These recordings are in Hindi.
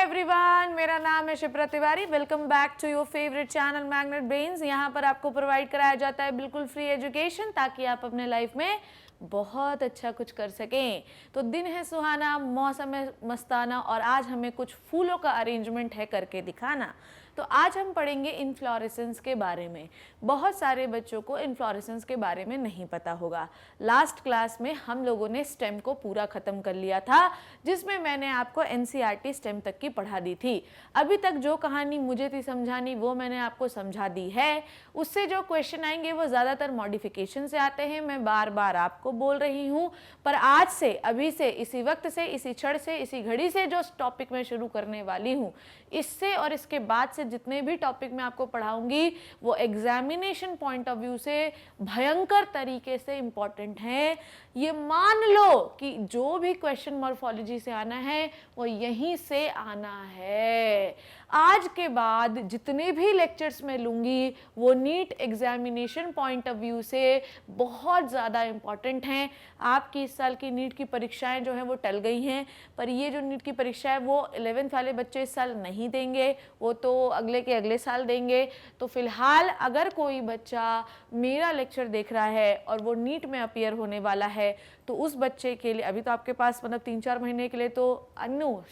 एवरीवन, मेरा नाम है Shipra Tiwari. Welcome back to your favourite channel Magnet Brains. यहाँ पर आपको प्रोवाइड कराया जाता है बिल्कुल फ्री एजुकेशन ताकि आप अपने लाइफ में बहुत अच्छा कुछ कर सकें। तो दिन है सुहाना, मौसम है मस्ताना और आज हमें कुछ फूलों का अरेंजमेंट है करके दिखाना। तो आज हम पढ़ेंगे इन्फ्लोरेसेंस के बारे में। बहुत सारे बच्चों को इन्फ्लोरेसेंस के बारे में नहीं पता होगा। लास्ट क्लास में हम लोगों ने स्टेम को पूरा ख़त्म कर लिया था, जिसमें मैंने आपको एनसीईआरटी स्टेम तक की पढ़ा दी थी। अभी तक जो कहानी मुझे थी समझानी वो मैंने आपको समझा दी है। उससे जो क्वेश्चन आएंगे वो ज़्यादातर मॉडिफिकेशन से आते हैं, मैं बार बार आपको बोल रही हूँ। पर आज से, अभी से, इसी वक्त से, इसी क्षण से, इसी घड़ी से जो टॉपिक मैं शुरू करने वाली हूँ, इससे और इसके बाद से जितने भी टॉपिक मैं आपको पढ़ाऊंगी वो एग्जामिनेशन पॉइंट ऑफ व्यू से भयंकर तरीके से इंपॉर्टेंट हैं। ये मान लो कि जो भी क्वेश्चन मॉर्फोलॉजी से आना है वो यहीं से आना है। आज के बाद जितने भी लेक्चर्स मैं लूँगी वो NEET examination point of view से बहुत ज़्यादा इम्पॉर्टेंट हैं। आपकी इस साल की नीट की परीक्षाएं जो हैं वो टल गई हैं, पर ये जो नीट की परीक्षा है वो 11th वाले बच्चे इस साल नहीं देंगे, वो तो अगले के अगले साल देंगे। तो फिलहाल अगर कोई बच्चा मेरा लेक्चर देख रहा है और वो नीट में अपीयर होने वाला है तो उस बच्चे के लिए अभी तो आपके पास मतलब 3-4 महीने के लिए तो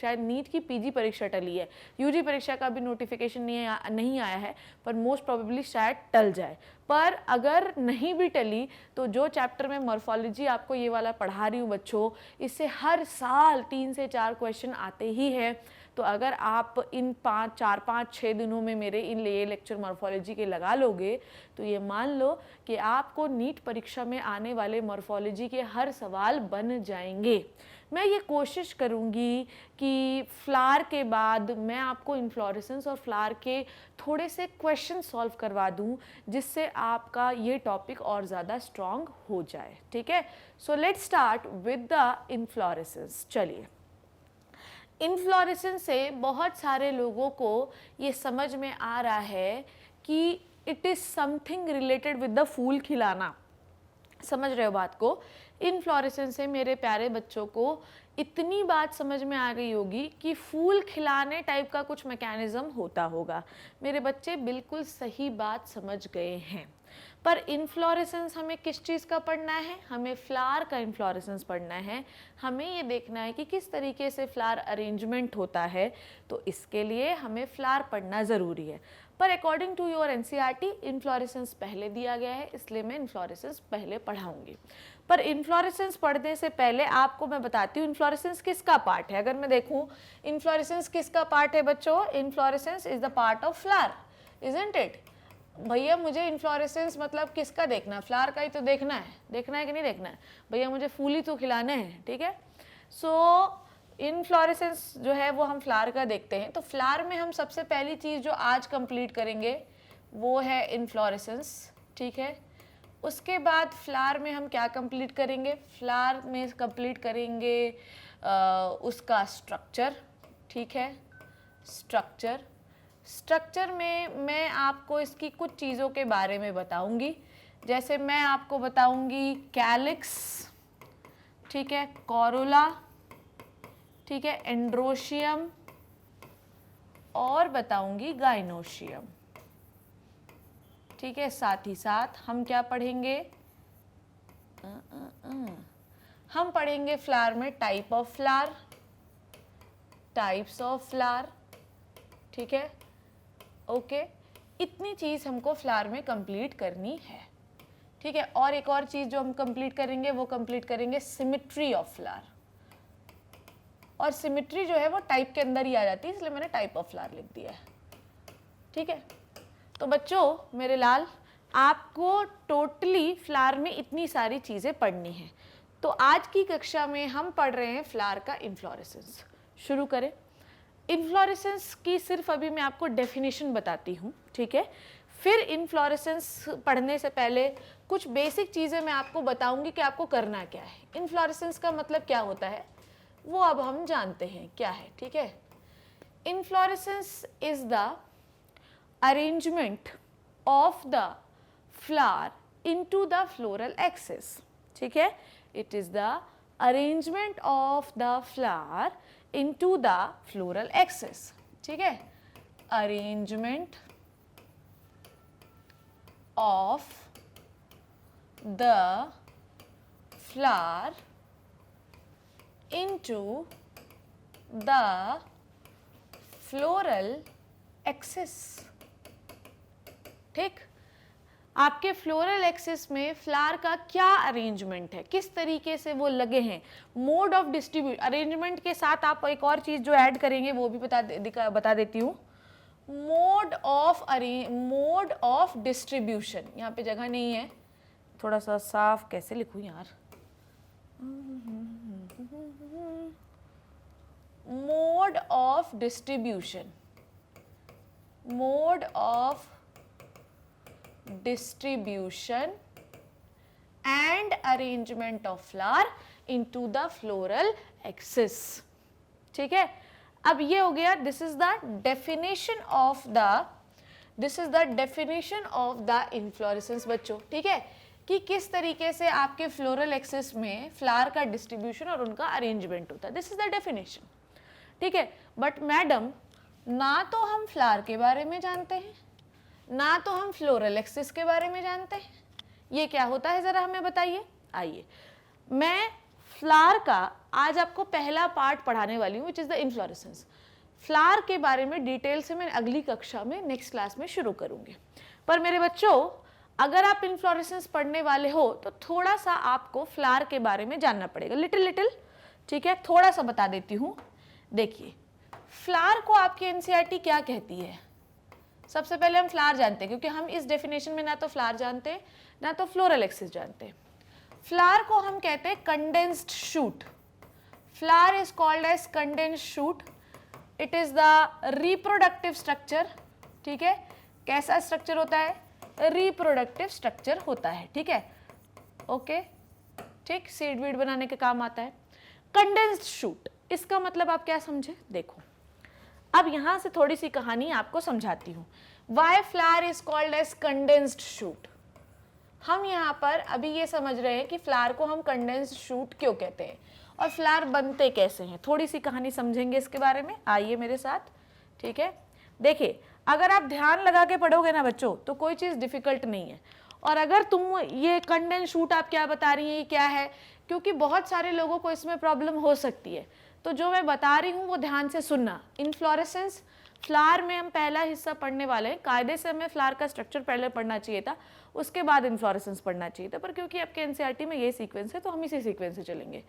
शायद नीट की पीजी परीक्षा टली है, यूजी परीक्षा का भी नोटिफिकेशन नहीं आया है, पर मोस्ट प्रोबेबली शायद टल जाए। पर अगर नहीं भी टली तो जो चैप्टर में मॉर्फोलॉजी आपको ये वाला पढ़ा रही हूँ बच्चों, इससे हर साल 3 से 4 क्वेश्चन आते ही हैं। तो अगर आप इन 4-5-6 दिनों में मेरे इन ये लेक्चर मॉर्फोलॉजी के लगा लोगे तो ये मान लो कि आपको नीट परीक्षा में आने वाले मॉर्फोलॉजी के हर सवाल बन जाएंगे। मैं ये कोशिश करूँगी कि फ्लावर के बाद मैं आपको इन्फ्लोरेसेंस और फ्लावर के थोड़े से क्वेश्चन सॉल्व करवा दूँ, जिससे आपका ये टॉपिक और ज़्यादा स्ट्रॉन्ग हो जाए। ठीक है, so let's start with the inflorescence. चलिए, इन्फ्लोरेसेंस से बहुत सारे लोगों को ये समझ में आ रहा है कि it is something related with the फूल खिलाना। समझ रहे हो बात को? इन्फ्लोरेसेंस से मेरे प्यारे बच्चों को इतनी बात समझ में आ गई होगी कि फूल खिलाने टाइप का कुछ मैकेनिज्म होता होगा। मेरे बच्चे बिल्कुल सही बात समझ गए हैं। पर इन्फ्लोरेसेंस हमें किस चीज़ का पढ़ना है? हमें फ्लावर का इन्फ्लोरेसेंस पढ़ना है। हमें ये देखना है कि किस तरीके से फ्लावर अरेंजमेंट होता है, तो इसके लिए हमें फ्लावर पढ़ना ज़रूरी है। पर according to your NCERT inflorescence पहले दिया गया है, इसलिए मैं इन्फ्लोरेसेंस पहले पढ़ाऊंगी। पर इन्फ्लोरेसेंस पढ़ने से पहले आपको मैं बताती हूँ इन्फ्लोरेसेंस किसका पार्ट है। अगर मैं देखूँ इन्फ्लोरेसेंस किसका पार्ट है बच्चों, inflorescence is the part of flower, isn't it? भैया मुझे इन्फ्लोरेसेंस मतलब किसका देखना? फ्लावर का ही तो देखना है कि नहीं देखना है? भैया मुझे फूल ही तो खिलाने हैं। ठीक है, सो इन्फ्लोरेसेंस जो है वो हम फ्लावर का देखते हैं। तो फ्लावर में हम सबसे पहली चीज़ जो आज कंप्लीट करेंगे वो है इन्फ्लोरेसेंस। ठीक है, उसके बाद फ्लावर में हम क्या कंप्लीट करेंगे? फ्लावर में कंप्लीट करेंगे उसका स्ट्रक्चर। ठीक है, स्ट्रक्चर में मैं आपको इसकी कुछ चीज़ों के बारे में बताऊंगी। जैसे मैं आपको बताऊंगी कैलिक्स, ठीक है, कोरोला, ठीक है, एंड्रोशियम और बताऊंगी गाइनोशियम। ठीक है, साथ ही साथ हम क्या पढ़ेंगे? हम पढ़ेंगे फ्लावर में type of flower, types of flower. ठीक है, ओके, इतनी चीज़ हमको फ्लावर में कंप्लीट करनी है। ठीक है, और एक और चीज़ जो हम कंप्लीट करेंगे वो कंप्लीट करेंगे सिमेट्री ऑफ फ्लावर। और सिमेट्री जो है वो टाइप के अंदर ही आ जाती है, इसलिए मैंने टाइप ऑफ फ्लावर लिख दिया है। ठीक है, तो बच्चों मेरे लाल, आपको टोटली फ्लावर में इतनी सारी चीज़ें पढ़नी है। तो आज की कक्षा में हम पढ़ रहे हैं फ्लावर का इन्फ्लोरेसेंस। शुरू करें। इन्फ्लोरेसेंस की सिर्फ अभी मैं आपको डेफिनेशन बताती हूँ। ठीक है, फिर इन्फ्लोरेसेंस पढ़ने से पहले कुछ बेसिक चीज़ें मैं आपको बताऊंगी कि आपको करना क्या है। इन्फ्लोरेसेंस का मतलब क्या होता है वो अब हम जानते हैं क्या है। ठीक है, inflorescence is the arrangement of the flower into the floral axis. ठीक है, it is the arrangement of the flower into the floral axis. ठीक है, arrangement of the flower into the floral axis. ठीक, आपके फ्लोरल एक्सिस में फ्लावर का क्या अरेंजमेंट है, किस तरीके से वो लगे हैं, मोड ऑफ डिस्ट्रीब्यूशन, अरेंजमेंट के साथ आप एक और चीज जो ऐड करेंगे वो भी बता देती हूँ, मोड ऑफ डिस्ट्रीब्यूशन। यहाँ पे जगह नहीं है, थोड़ा सा साफ कैसे लिखूं यार, mode of distribution, mode of distribution and arrangement of flower into the floral axis. ठीक है, अब ये हो गया, this is the definition of the inflorescence बच्चों। ठीक है, कि किस तरीके से आपके फ्लोरल एक्सिस में फ्लावर का डिस्ट्रीब्यूशन और उनका अरेंजमेंट होता है, दिस इज द डेफिनेशन। ठीक है, बट मैडम ना तो हम फ्लावर के बारे में जानते हैं, ना तो हम फ्लोरल एक्सिस के बारे में जानते हैं, ये क्या होता है जरा हमें बताइए। आइए, मैं फ्लावर का आज आपको पहला पार्ट पढ़ाने वाली हूँ, which is the inflorescence. Flower के बारे में डिटेल से मैं अगली कक्षा में नेक्स्ट क्लास में शुरू करूंगी, पर मेरे बच्चों अगर आप इन्फ्लोरेसेंस पढ़ने वाले हो तो थोड़ा सा आपको फ्लावर के बारे में जानना पड़ेगा, लिटिल। ठीक है, थोड़ा सा बता देती हूँ। देखिए, फ्लावर को आपकी एनसीईआरटी क्या कहती है, सबसे पहले हम फ्लावर जानते हैं, क्योंकि हम इस डेफिनेशन में ना तो फ्लावर जानते हैं ना तो फ्लोरल एक्सिस जानते हैं। फ्लावर को हम कहते हैं condensed shoot. Flower is called as condensed shoot. It is the reproductive structure. ठीक है, कैसा स्ट्रक्चर होता है, रिप्रोडक्टिव स्ट्रक्चर होता है। ठीक है, ओके, ठीक, सीड वीड बनाने के काम आता है। कंडेंस्ड शूट, इसका मतलब आप क्या समझे, देखो अब यहां से थोड़ी सी कहानी आपको समझाती हूँ। Why flower is called as condensed shoot. हम यहाँ पर अभी ये समझ रहे हैं कि फ्लावर को हम कंडेंस्ड शूट क्यों कहते हैं और फ्लावर बनते कैसे हैं, थोड़ी सी कहानी समझेंगे इसके बारे में, आइए मेरे साथ। ठीक है, देखिए अगर आप ध्यान लगा के पढ़ोगे ना बच्चों तो कोई चीज़ डिफिकल्ट नहीं है। और अगर तुम ये कंडेंस्ड शूट आप क्या बता रही हैं, ये क्या है, क्योंकि बहुत सारे लोगों को इसमें प्रॉब्लम हो सकती है, तो जो मैं बता रही हूँ वो ध्यान से सुनना। इन्फ्लोरेसेंस फ्लावर में हम पहला हिस्सा पढ़ने वाले हैं, कायदे से हमें फ्लावर का स्ट्रक्चर पहले पढ़ना चाहिए था, उसके बाद इन्फ्लोरेसेंस पढ़ना चाहिए था, पर क्योंकि आपके एनसीईआरटी में ये सीक्वेंस है तो हम इसी सीक्वेंस से चलेंगे।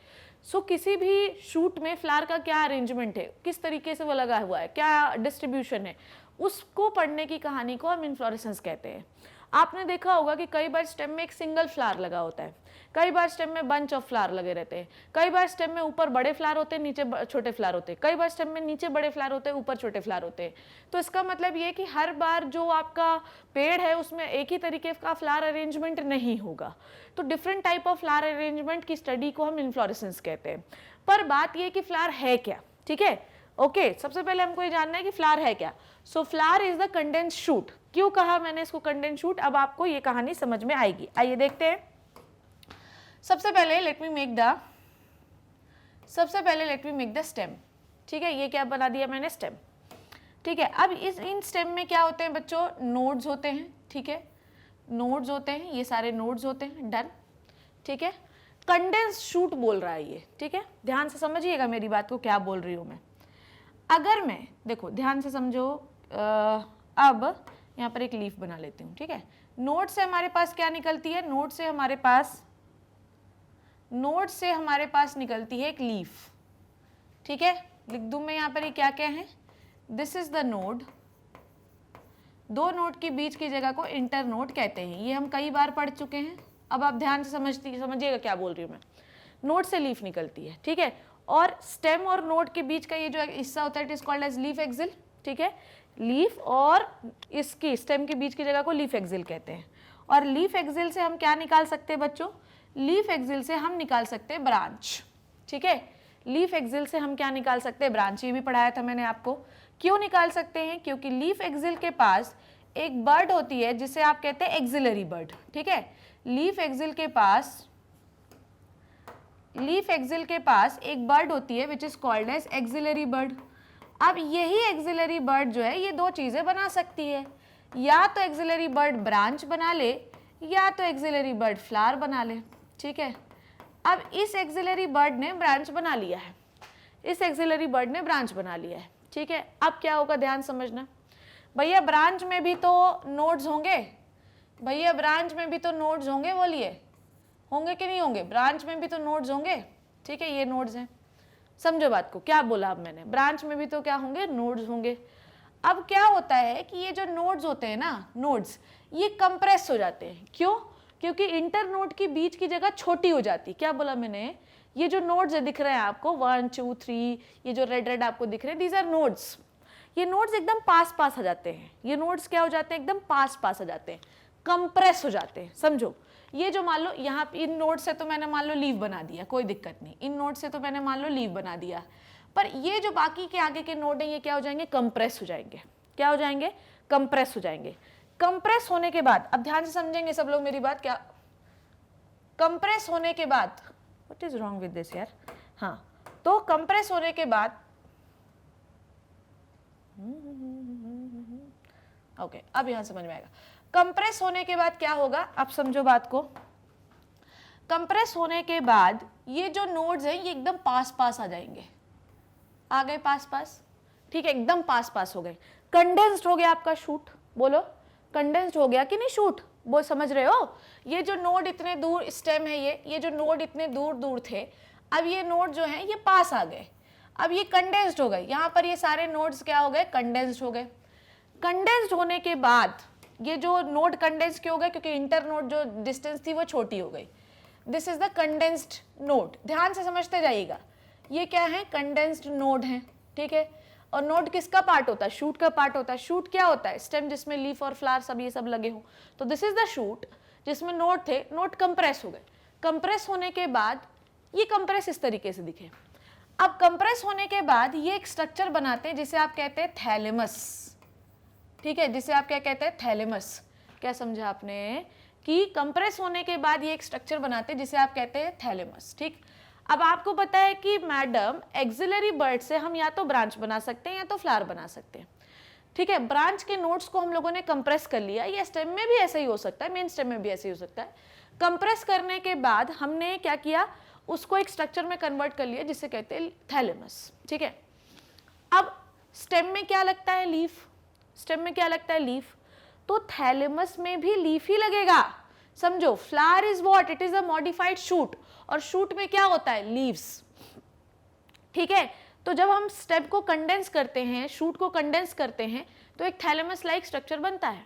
सो किसी भी शूट में फ्लावर का क्या अरेंजमेंट है, किस तरीके से वो लगा हुआ है, क्या डिस्ट्रीब्यूशन है, उसको पढ़ने की कहानी को हम इन्फ्लोरेसेंस कहते हैं। आपने देखा होगा कि कई बार स्टेम में एक सिंगल फ्लावर लगा होता है, कई बार स्टेम में बंच ऑफ फ्लावर लगे रहते हैं, कई बार स्टेम में ऊपर बड़े फ्लावर होते हैं, नीचे छोटे फ्लावर होते हैं, कई बार स्टेम में नीचे बड़े फ्लावर होते हैं, ऊपर छोटे फ्लावर होते हैं। तो इसका मतलब ये कि हर बार जो आपका पेड़ है उसमें एक ही तरीके का फ्लावर अरेंजमेंट नहीं होगा। तो different type of flower arrangement की स्टडी को हम इन्फ्लोरेसेंस कहते हैं। पर बात यह कि फ्लावर है क्या, ठीक है, ओके, सबसे पहले हमको ये जानना है कि फ्लावर है क्या। सो flower is the condensed shoot. क्यों कहा मैंने इसको कंडेंस्ड शूट, अब आपको ये कहानी समझ में आएगी। आइए देखते हैं। सबसे पहले let me make the stem. ठीक है, ये क्या बना दिया मैंने, स्टेम। ठीक है, अब इन स्टेम में क्या होते हैं बच्चों, नोड्स होते हैं। ठीक है, नोड्स होते हैं, ये सारे नोड्स होते हैं, डन। ठीक है, कंडेंस्ड शूट बोल रहा है ये। ठीक है, ध्यान से समझिएगा मेरी बात को, क्या बोल रही हूँ मैं। अगर मैं, देखो ध्यान से समझो, अब यहाँ पर एक लीफ बना लेती हूँ। ठीक है, नोड से हमारे पास क्या निकलती है, नोड से हमारे पास निकलती है एक लीफ। ठीक है, लिख दूं मैं यहाँ पर ये क्या क्या है, दिस इज द नोड। दो नोड के बीच की जगह को इंटर नोड कहते हैं, ये हम कई बार पढ़ चुके हैं। अब आप ध्यान से समझिएगा क्या बोल रही हूँ मैं। नोड से लीफ निकलती है, ठीक है, और स्टेम और नोड के बीच का ये जो हिस्सा होता है it is called as leaf axil. ठीक है, लीफ और इसकी स्टेम के बीच की जगह को लीफ एक्सिल कहते हैं। और लीफ एक्सिल से हम क्या निकाल सकते हैं बच्चों, लीफ एक्सिल से हम निकाल सकते हैं ब्रांच। ठीक है, लीफ एक्सिल से हम क्या निकाल सकते हैं, ब्रांच। ये भी पढ़ाया था मैंने आपको। क्यों निकाल सकते हैं, क्योंकि लीफ एक्सिल के पास एक बर्ड होती है जिसे आप कहते हैं एक्सिलरी बर्ड। ठीक है, लीफ एक्सिल के पास लीफ एक्सिल के पास एक बर्ड होती है which is called as axillary bud. अब यही एक्सिलरी बर्ड जो है ये दो चीजें बना सकती है, या तो एक्सिलरी बर्ड ब्रांच बना ले या तो एक्सिलरी बर्ड फ्लावर बना ले। ठीक है, अब इस एक्सिलरी बर्ड ने ब्रांच बना लिया है, इस एक्सिलरी बर्ड ने ब्रांच बना लिया है। ठीक है, अब क्या होगा ध्यान समझना। भैया ब्रांच में भी तो नोड्स होंगे, भैया ब्रांच में भी तो नोड्स होंगे, बोलिए होंगे कि नहीं होंगे? ब्रांच में भी तो नोड्स होंगे। ठीक है, ये नोड्स हैं, समझो बात को, क्या बोला अब मैंने, ब्रांच में भी तो क्या होंगे, नोड्स होंगे। अब क्या होता है कि ये जो नोड्स होते हैं ना, नोड्स ये कंप्रेस हो जाते हैं। क्यों? क्योंकि इंटर नोड की बीच की जगह छोटी हो जाती। क्या बोला मैंने? ये जो नोड्स दिख रहे हैं आपको 1 2 3, ये जो रेड रेड आपको दिख रहे हैं, दीज आर नोड्स। ये नोड्स एकदम पास पास आ जाते हैं, ये नोड्स क्या हो जाते हैं, एकदम पास पास आ जाते हैं, कंप्रेस हो जाते हैं। समझो, ये जो मान लो यहाँ इन नोड से तो मैंने मान लो लीव बना दिया, कोई दिक्कत नहीं, इन नोड से तो मैंने मान लो लीव बना दिया, पर ये जो बाकी के आगे के नोड हैं ये क्या हो जाएंगे, कंप्रेस हो जाएंगे। क्या हो जाएंगे? कंप्रेस हो जाएंगे। कंप्रेस होने के बाद, अब ध्यान से समझेंगे सब लोग मेरी बात, क्या कंप्रेस होने के बाद, what is wrong with this यार, हाँ, तो कंप्रेस होने के बाद ओके, अब यहां समझ में आएगा। कंप्रेस होने के बाद क्या होगा, अब समझो बात को। कंप्रेस होने के बाद ये जो नोड्स हैं ये एकदम पास पास आ जाएंगे, आ गए पास पास। ठीक है, एकदम पास पास हो गए, कंडेंस्ड हो गया आपका शूट। बोलो कंडेंस्ड हो गया कि नहीं शूट? वो समझ रहे हो? ये जो नोड इतने दूर स्टेम है, ये जो नोड इतने दूर दूर थे, अब ये नोड जो है ये पास आ गए, अब ये कंडेंस्ड हो गए। यहाँ पर ये सारे नोड्स क्या हो गए, कंडेंस्ड हो गए। कंडेंस्ड होने के बाद ये जो नोड कंडेंस्ड क्यों हो गए, क्योंकि इंटर नोड जो डिस्टेंस थी वो छोटी हो गई। This is the condensed node, ध्यान से समझते जाइएगा। ये क्या है, कंडेंस्ड नोड है। ठीक है, और नोड किसका पार्ट होता है, शूट का पार्ट होता है। शूट क्या होता है, स्टेम जिसमें लीफ और फ्लावर सब ये सब लगे हो। तो दिस इज द शूट जिसमें नोड थे, नोड कंप्रेस हो गए। कंप्रेस होने के बाद ये कंप्रेस इस तरीके से दिखे। अब कंप्रेस होने के बाद ये एक स्ट्रक्चर बनाते हैं जिसे आप कहते हैं थैलेमस। ठीक है, जिसे आप क्या कहते हैं, थैलेमस। क्या समझा आपने कि कंप्रेस होने के बाद ये एक स्ट्रक्चर बनाते हैं जिसे आप कहते हैं थैलेमस। ठीक, अब आपको पता है कि मैडम एक्सिलरी बर्ड से हम या तो ब्रांच बना सकते हैं या तो फ्लावर बना सकते हैं। ठीक है, ब्रांच के नोड्स को हम लोगों ने कंप्रेस कर लिया, ये स्टेम में भी ऐसा ही हो सकता है, मेन स्टेम में भी ऐसे ही हो सकता है। कंप्रेस करने के बाद हमने क्या किया, उसको एक स्ट्रक्चर में कन्वर्ट कर लिया जिसे कहते हैं थैलेमस। ठीक है, अब स्टेम में क्या लगता है, लीफ। स्टेम में क्या लगता है, लीफ। तो थैलेमस में भी लीफ ही लगेगा। समझो, flower is what, it is a modified shoot, और शूट में क्या होता है, लीव्स। ठीक है, तो जब हम स्टेम को कंडेंस करते हैं, शूट को कंडेंस करते हैं, तो एक थैलेमस लाइक स्ट्रक्चर बनता है।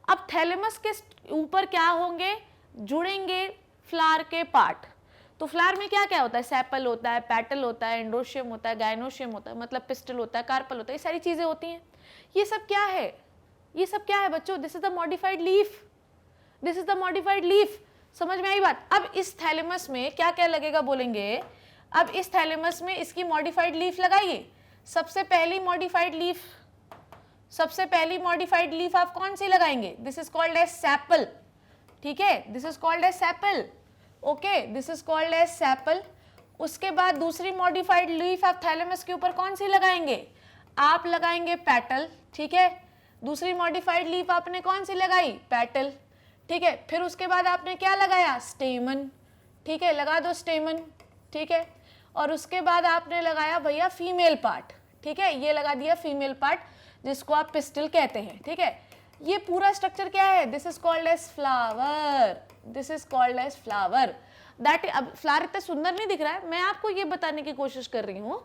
अब थैलेमस के ऊपर क्या होंगे, जुड़ेंगे फ्लावर के पार्ट। तो फ्लावर में क्या क्या होता है, सेपल होता है, पेटल होता है, एंडोशियम होता है, गायनोशियम होता है, मतलब पिस्टल होता है, कार्पल होता है, ये सारी चीजें होती हैं। ये सब क्या है, ये सब क्या है बच्चों, this is the modified leaf, this is the modified leaf. समझ में आई बात? अब इस थैलेमस में क्या क्या लगेगा बोलेंगे, अब इस थैलेमस में इसकी मॉडिफाइड लीफ लगाइए। सबसे पहली मॉडिफाइड लीफ, सबसे पहली मॉडिफाइड लीफ आप कौन सी लगाएंगे, this is called as sepal. ठीक है, this is called as sepal. Okay, this is called as sepal. उसके बाद दूसरी मॉडिफाइड लीफ आप थैलेमस के ऊपर कौन सी लगाएंगे, आप लगाएंगे पेटल। ठीक है, दूसरी मॉडिफाइड लीफ आपने कौन सी लगाई, पेटल। ठीक है, फिर उसके बाद आपने क्या लगाया, स्टेमन। ठीक है, लगा दो स्टेमन। ठीक है, और उसके बाद आपने लगाया भैया फीमेल पार्ट। ठीक है, ये लगा दिया फीमेल पार्ट जिसको आप पिस्टल कहते हैं। ठीक है, ये पूरा स्ट्रक्चर क्या है, this is called as flower, this is called as flower. That, अब फ्लावर इतना सुंदर नहीं दिख रहा है, मैं आपको ये बताने की कोशिश कर रही हूँ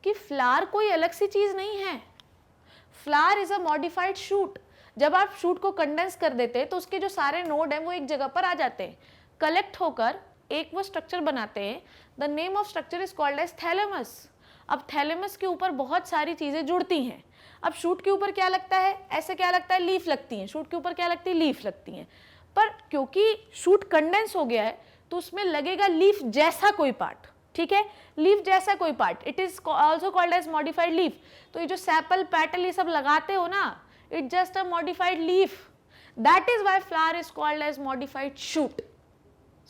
कि फ्लावर कोई अलग सी चीज नहीं है। Flower is a modified shoot. जब आप शूट को कंडेंस कर देते हैं तो उसके जो सारे नोड हैं वो एक जगह पर आ जाते हैं, कलेक्ट होकर एक वो स्ट्रक्चर बनाते हैं। The name of structure is called as thalamus. अब थैलेमस के ऊपर बहुत सारी चीजें जुड़ती हैं। अब शूट के ऊपर क्या लगता है, ऐसे क्या लगता है, लीफ लगती हैं। शूट के ऊपर क्या लगती है, लीफ लगती हैं। पर क्योंकि शूट कंडेंस हो गया है तो उसमें लगेगा लीफ जैसा कोई पार्ट। ठीक है, लीफ जैसा कोई part, it is also called as modified leaf. तो ये जो सेपल पेटल ये सब लगाते हो ना, it just a modified leaf, that is why flower is called as modified shoot.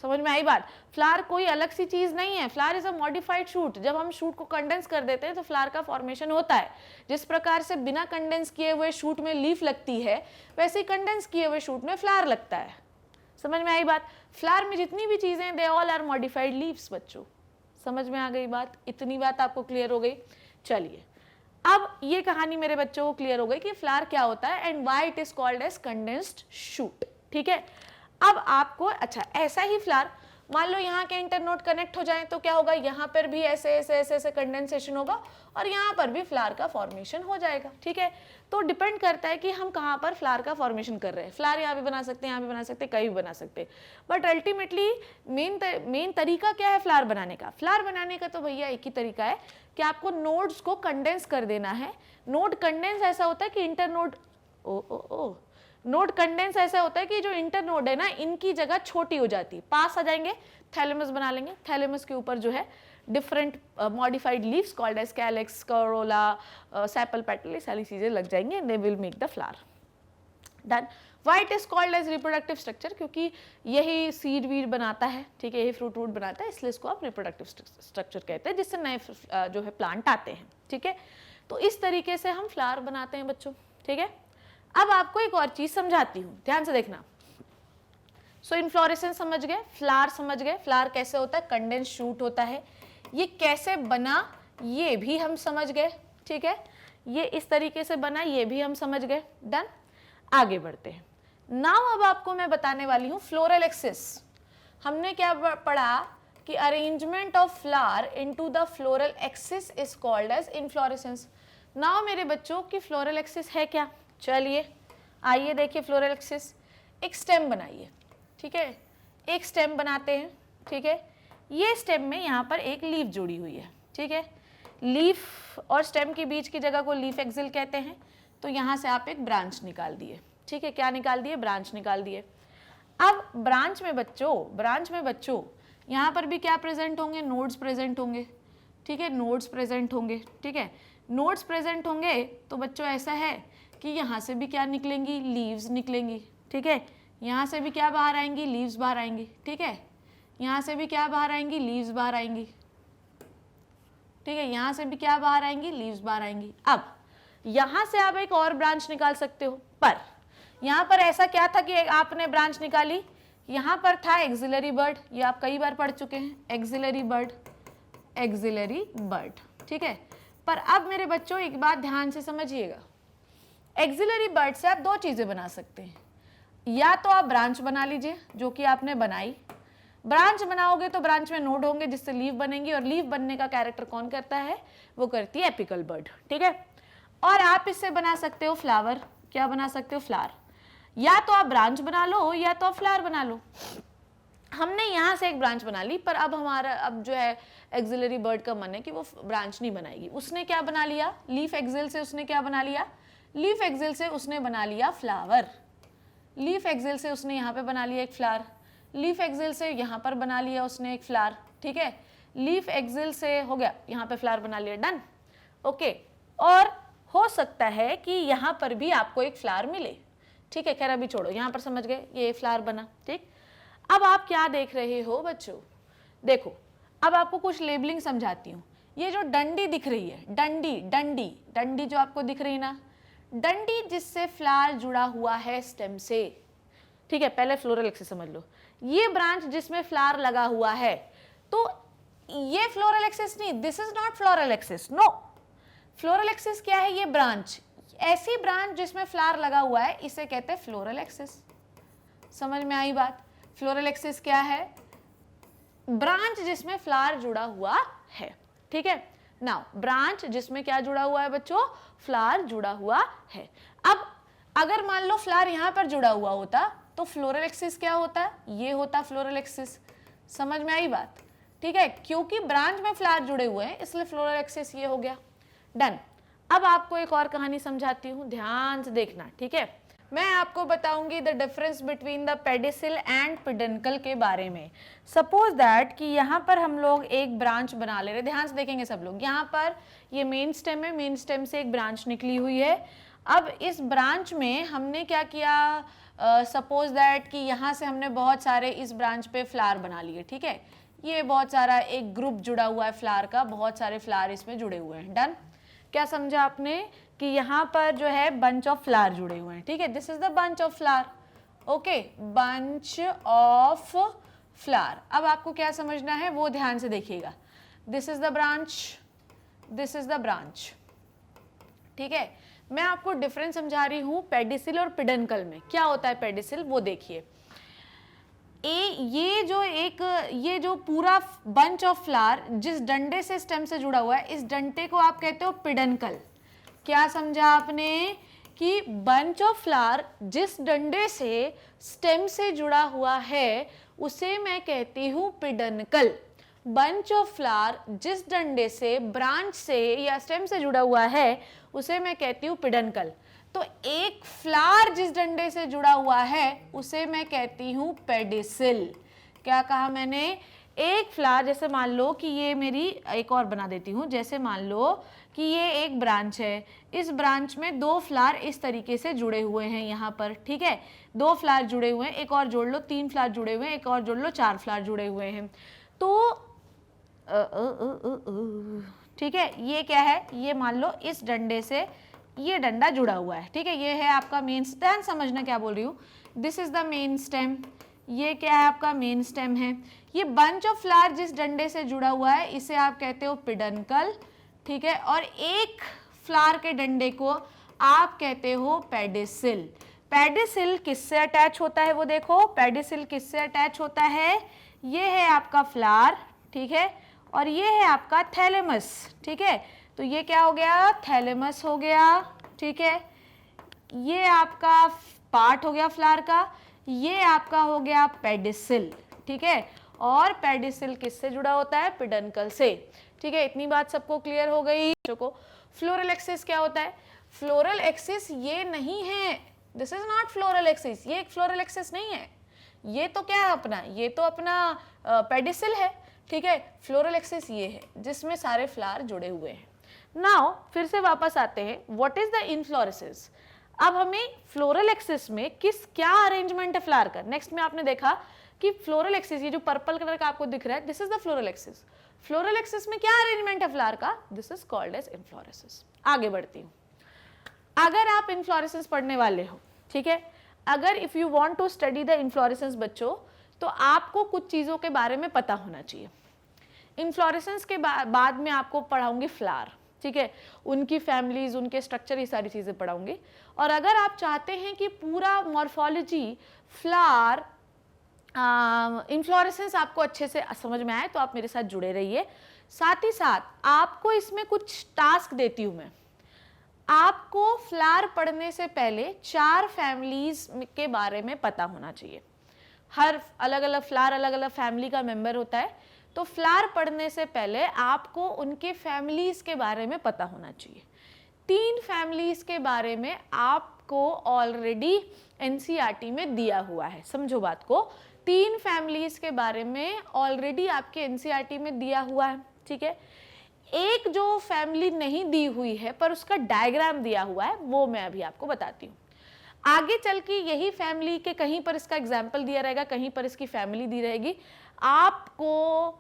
समझ में आई बात? फ्लावर कोई अलग सी चीज नहीं है, flower is a modified shoot. जब हम शूट को कंडेंस कर देते हैं तो फ्लावर का फॉर्मेशन होता है। जिस प्रकार से बिना कंडेंस किए हुए शूट में लीफ लगती है, वैसे ही कंडेंस किए हुए शूट में फ्लावर लगता है। समझ में आई बात? फ्लावर में जितनी भी चीजें they all are modified leaves बच्चों। समझ में आ गई बात? इतनी बात आपको क्लियर हो गई? चलिए, अब ये कहानी मेरे बच्चों को क्लियर हो गई कि फ्लावर क्या होता है and why it is called as condensed shoot. ठीक है, अब आपको अच्छा ऐसा ही फ्लावर, मान लो यहाँ के इंटरनोड कनेक्ट हो जाए तो क्या होगा, यहाँ पर भी ऐसे ऐसे ऐसे ऐसे कंडेंसेशन होगा और यहाँ पर भी फ्लावर का फॉर्मेशन हो जाएगा। ठीक है, तो डिपेंड करता है कि हम कहाँ पर फ्लावर का फॉर्मेशन कर रहे हैं। फ्लावर यहाँ भी बना सकते हैं, यहाँ भी बना सकते हैं, कहीं भी बना सकते हैं, बट अल्टीमेटली मेन तरीका क्या है फ्लावर बनाने का? फ्लावर बनाने का तो भैया एक ही तरीका है कि आपको नोड्स को कंडेंस कर देना है। नोड कंडेंस ऐसा होता है कि इंटरनोड नोड कंडेंस ऐसा होता है कि जो इंटरनोड है ना, इनकी जगह छोटी हो जाती है, पास आ जाएंगे, थैलेमस बना लेंगे। थैलेमस के ऊपर जो है different modified leaves called as calyx, corolla, sepal, petal, ये सारी चीजें लग जाएंगी and they will make the flower. Done. Why it is called as reproductive structure? क्योंकि यही सीड वीड बनाता है, ठीक है, यही फ्रूट वूट बनाता है, इसलिए इसको आप रिप्रोडक्टिव स्ट्रक्चर कहते हैं, जिससे नए जो है प्लांट आते हैं। ठीक है, तो इस तरीके से हम फ्लावर बनाते हैं बच्चों। ठीक है, अब आपको एक और चीज समझाती हूँ, ध्यान से देखना। सो इन्फ्लोरेसेंस समझ गए, फ्लावर समझ गए, फ्लावर कैसे होता है, कंडेंस शूट होता है, ये कैसे बना ये भी हम समझ गए। ठीक है, ये इस तरीके से बना ये भी हम समझ गए। डन, आगे बढ़ते हैं। नाउ अब आपको मैं बताने वाली हूँ फ्लोरल एक्सिस। हमने क्या पढ़ा कि arrangement of flower into the floral axis is called as inflorescence. Now मेरे बच्चों की फ्लोरल एक्सिस है क्या? चलिए आइए देखिए, फ्लोरल एक्सिस एक स्टेम बनाइए। ठीक है, एक स्टेम बनाते हैं। ठीक है, ये स्टेम में यहाँ पर एक लीफ जुड़ी हुई है। ठीक है, लीफ और स्टेम के बीच की जगह को लीफ एक्सिल कहते हैं। तो यहाँ से आप एक ब्रांच निकाल दिए। ठीक है, क्या निकाल दिए? ब्रांच निकाल दिए। अब ब्रांच में बच्चों यहाँ पर भी क्या प्रेजेंट होंगे? नोड्स प्रेजेंट होंगे। ठीक है, नोड्स प्रेजेंट होंगे। ठीक है, नोड्स प्रेजेंट होंगे तो बच्चों ऐसा है कि यहाँ से भी क्या निकलेंगी? लीव्स निकलेंगी। ठीक है, यहाँ से भी क्या बाहर आएंगी? लीव्स बाहर आएंगी। ठीक है, यहाँ से भी क्या बाहर आएंगी? लीव्स बाहर आएंगी। ठीक है, यहाँ से भी क्या बाहर आएंगी? लीव्स बाहर आएंगी। अब यहाँ से आप एक और ब्रांच निकाल सकते हो, पर यहाँ पर ऐसा क्या था कि आपने ब्रांच निकाली, यहाँ पर था एक्सिलरी बर्ड, ये आप कई बार पढ़ चुके हैं, एक्सिलरी बर्ड। ठीक है, पर अब मेरे बच्चों एक बात ध्यान से समझिएगा, एक्सिलरी बर्ड से आप दो चीजें बना सकते हैं। या तो आप ब्रांच बना लीजिए, जो कि आपने बनाई। ब्रांच बनाओगे तो ब्रांच में नोड होंगे जिससे लीफ बनेंगी, और लीफ बनने का कैरेक्टर कौन करता है? वो करती है एपिकल बर्ड। ठीक है, और आप इससे बना सकते हो फ्लावर। क्या बना सकते हो? फ्लावर। या तो आप ब्रांच बना लो या तो आप फ्लावर बना लो। हमने यहाँ से एक ब्रांच बना ली, पर अब हमारा अब जो है एक्सिलरी बर्ड का मन है कि वो ब्रांच नहीं बनाएगी। उसने क्या बना लिया? लीफ एक्सिल से उसने क्या बना लिया? लीफ एक्सिल से उसने बना लिया फ्लावर। लीफ एक्सिल से उसने यहाँ पे बना लिया एक फ्लावर। लीफ एक्सिल से यहाँ पर बना लिया उसने एक फ्लावर। ठीक है, लीफ एक्सिल से हो गया, यहाँ पे फ्लावर बना लिया। डन। ओके, और हो सकता है कि यहाँ पर भी आपको एक फ्लावर मिले। ठीक है, खैर अभी छोड़ो, यहाँ पर समझ गए ये फ्लावर बना। ठीक, अब आप क्या देख रहे हो बच्चों? देखो, अब आपको कुछ लेबलिंग समझाती हूँ। ये जो डंडी दिख रही है, डंडी जो आपको दिख रही है ना, डंडी जिससे फ्लावर जुड़ा हुआ है स्टेम से। ठीक है, पहले फ्लोरल एक्सिस समझ लो। ये ब्रांच जिसमें फ्लावर लगा हुआ है, तो ये फ्लोरल एक्सिस नहीं, this is not floral axis, no. Floral axis क्या है? ये ब्रांच, ऐसी ब्रांच जिसमें फ्लावर लगा हुआ है, इसे कहते हैं फ्लोरल एक्सिस। समझ में आई बात? फ्लोरल एक्सिस क्या है? ब्रांच जिसमें फ्लावर जुड़ा हुआ है। ठीक है, नाउ ब्रांच जिसमें क्या जुड़ा हुआ है बच्चों? फ्लावर जुड़ा हुआ है। अब अगर मान लो फ्लावर यहाँ पर जुड़ा हुआ होता तो फ्लोरल एक्सिस क्या होता? ये होता फ्लोरल एक्सिस। समझ में आई बात? ठीक है, क्योंकि ब्रांच में फ्लावर जुड़े हुए हैं इसलिए फ्लोरल एक्सिस ये हो गया। डन। अब आपको एक और कहानी समझाती हूँ, ध्यान से देखना। ठीक है, मैं आपको बताऊंगी the difference between the pedicel and peduncle के बारे में। सपोज दैट कि यहाँ पर हम लोग एक ब्रांच बना ले रहे, ध्यान से देखेंगे सब लोग। यहाँ पर ये मेन स्टेम है, मेन स्टेम से एक ब्रांच निकली हुई है। अब इस ब्रांच में हमने क्या किया, सपोज दैट कि यहाँ से हमने बहुत सारे इस ब्रांच पे फ्लावर बना लिए, ठीक है, ये बहुत सारा एक ग्रुप जुड़ा हुआ है फ्लावर का, बहुत सारे फ्लावर इसमें जुड़े हुए हैं। डन, क्या समझा आपने कि यहाँ पर जो है बंच ऑफ फ्लावर जुड़े हुए हैं, ठीक है, this is the bunch of flower, okay, bunch of flower. अब आपको क्या समझना है वो ध्यान से देखिएगा, this is the branch, this is the branch, ठीक है। मैं आपको डिफरेंस समझा रही हूं पेडिसिल और पिडनकल में। क्या होता है पेडिसिल वो देखिए, ये जो पूरा बंच ऑफ फ्लावर जिस डंडे से स्टेम से जुड़ा हुआ है, इस डंडे को आप कहते हो पिडनकल। क्या समझा आपने कि बंच ऑफ फ्लावर जिस डंडे से स्टेम से जुड़ा हुआ है उसे मैं कहती हूं पिडनकल। बंच ऑफ फ्लावर जिस डंडे से, ब्रांच से या स्टेम से जुड़ा हुआ है उसे मैं कहती हूं पिडनकल। तो एक फ्लावर जिस डंडे से जुड़ा हुआ है उसे मैं कहती हूं पेडिसिल। क्या कहा मैंने, एक फ्लावर, जैसे मान लो कि ये मेरी, एक और बना देती हूं, जैसे मान लो कि ये एक ब्रांच है, इस ब्रांच में दो फ्लावर इस तरीके से जुड़े हुए हैं यहाँ पर, ठीक है, दो फ्लावर जुड़े हुए हैं, एक और जोड़ लो, तीन फ्लावर जुड़े हुए हैं, एक और जोड़ लो, चार फ्लावर जुड़े हुए हैं। तो ठीक है, ये क्या है, ये मान लो इस डंडे से ये डंडा जुड़ा हुआ है, ठीक है, ये है आपका मेन स्टेम, समझना क्या बोल रही हूँ, this is the main stem, ये क्या है आपका मेन स्टेम है। ये बंच ऑफ फ्लावर जिस डंडे से जुड़ा हुआ है इसे आप कहते हो पिडनकल, ठीक है, और एक फ्लावर के डंडे को आप कहते हो पेडिसिल। पेडिसिल किससे अटैच होता है वो देखो, पेडिसिल किससे अटैच होता है, ये है आपका फ्लावर, ठीक है, और ये है आपका थैलेमस, ठीक है, तो ये क्या हो गया, थैलेमस हो गया, ठीक है, ये आपका पार्ट हो गया फ्लावर का, ये आपका हो गया पेडिसिल, ठीक है, और पेडिसिल किससे जुड़ा होता है, पिडनकल से, ठीक है। इतनी बात सबको क्लियर हो गई। फ्लोरल एक्सिस क्या होता है, फ्लोरल एक्सिस ये नहीं है, this is not floral axis, ये एक फ्लोरल एक्सिस नहीं है, ये तो क्या है अपना, ये तो अपना पेडिसिल है, ठीक है। फ्लोरल एक्सिस ये है जिसमें सारे फ्लावर जुड़े हुए हैं। नाउ फिर से वापस आते हैं, व्हाट इज द इन्फ्लोरेसेस। अब हमें फ्लोरल एक्सिस में क्या अरेंजमेंट है फ्लावर का। नेक्स्ट में आपने देखा कि फ्लोरल एक्सिस, ये जो पर्पल कलर का आपको दिख रहा है, this is the floral axis. Floral axis में क्या अरेंजमेंट है फ्लावर का, दिस इज कॉल्ड एज इन्फ्लोरेसेस। आगे बढ़ती हूँ, अगर आप इन्फ्लोरेसेस पढ़ने वाले हो, ठीक है, अगर if you want to study the inflorescence बच्चों, तो आपको कुछ चीजों के बारे में पता होना चाहिए। इन्फ्लोरेसेंस के बाद में आपको पढ़ाऊंगी फ्लावर, ठीक है, उनकी फैमिलीज, उनके स्ट्रक्चर, ये सारी चीजें पढ़ाऊंगी। और अगर आप चाहते हैं कि पूरा मॉर्फोलॉजी फ्लावर इन्फ्लोरेसेंस आपको अच्छे से समझ में आए तो आप मेरे साथ जुड़े रहिए। साथ ही साथ आपको इसमें कुछ टास्क देती हूं मैं। आपको फ्लावर पढ़ने से पहले 4 फैमिलीज के बारे में पता होना चाहिए। हर अलग अलग फ्लावर अलग अलग फैमिली का मेंबर होता है, तो फ्लावर पढ़ने से पहले आपको उनके फैमिलीज के बारे में पता होना चाहिए। 3 फैमिलीज के बारे में आपको ऑलरेडी एनसीईआरटी में दिया हुआ है, समझो बात को। 3 फैमिलीज के बारे में ऑलरेडी आपके एनसीईआरटी में दिया हुआ है, ठीक है। एक जो फैमिली नहीं दी हुई है पर उसका डायग्राम दिया हुआ है, वो मैं अभी आपको बताती हूँ। आगे चल के यही फैमिली के कहीं पर इसका एग्जाम्पल दिया रहेगा, कहीं पर इसकी फैमिली दी रहेगी। आपको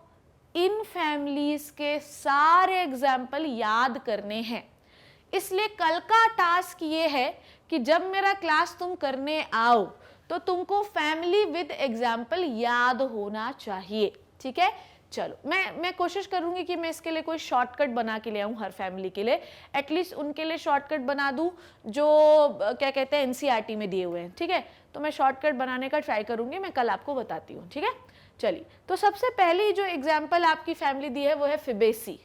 इन फैमिलीज के सारे एग्जाम्पल याद करने हैं। इसलिए कल का टास्क ये है कि जब मेरा क्लास तुम करने आओ तो तुमको फैमिली विद एग्जाम्पल याद होना चाहिए, ठीक है। चलो मैं कोशिश करूंगी कि मैं इसके लिए कोई शॉर्टकट बना के ले आऊं हर फैमिली के लिए, एटलीस्ट उनके लिए शॉर्टकट बना दूं जो क्या कहते हैं एनसीईआरटी में दिए हुए हैं, ठीक है। तो मैं शॉर्टकट बनाने का ट्राई करूंगी, मैं कल आपको बताती हूँ, ठीक है। चलिए, तो सबसे पहली जो एग्जाम्पल आपकी फैमिली दी है वो है फिबेसी।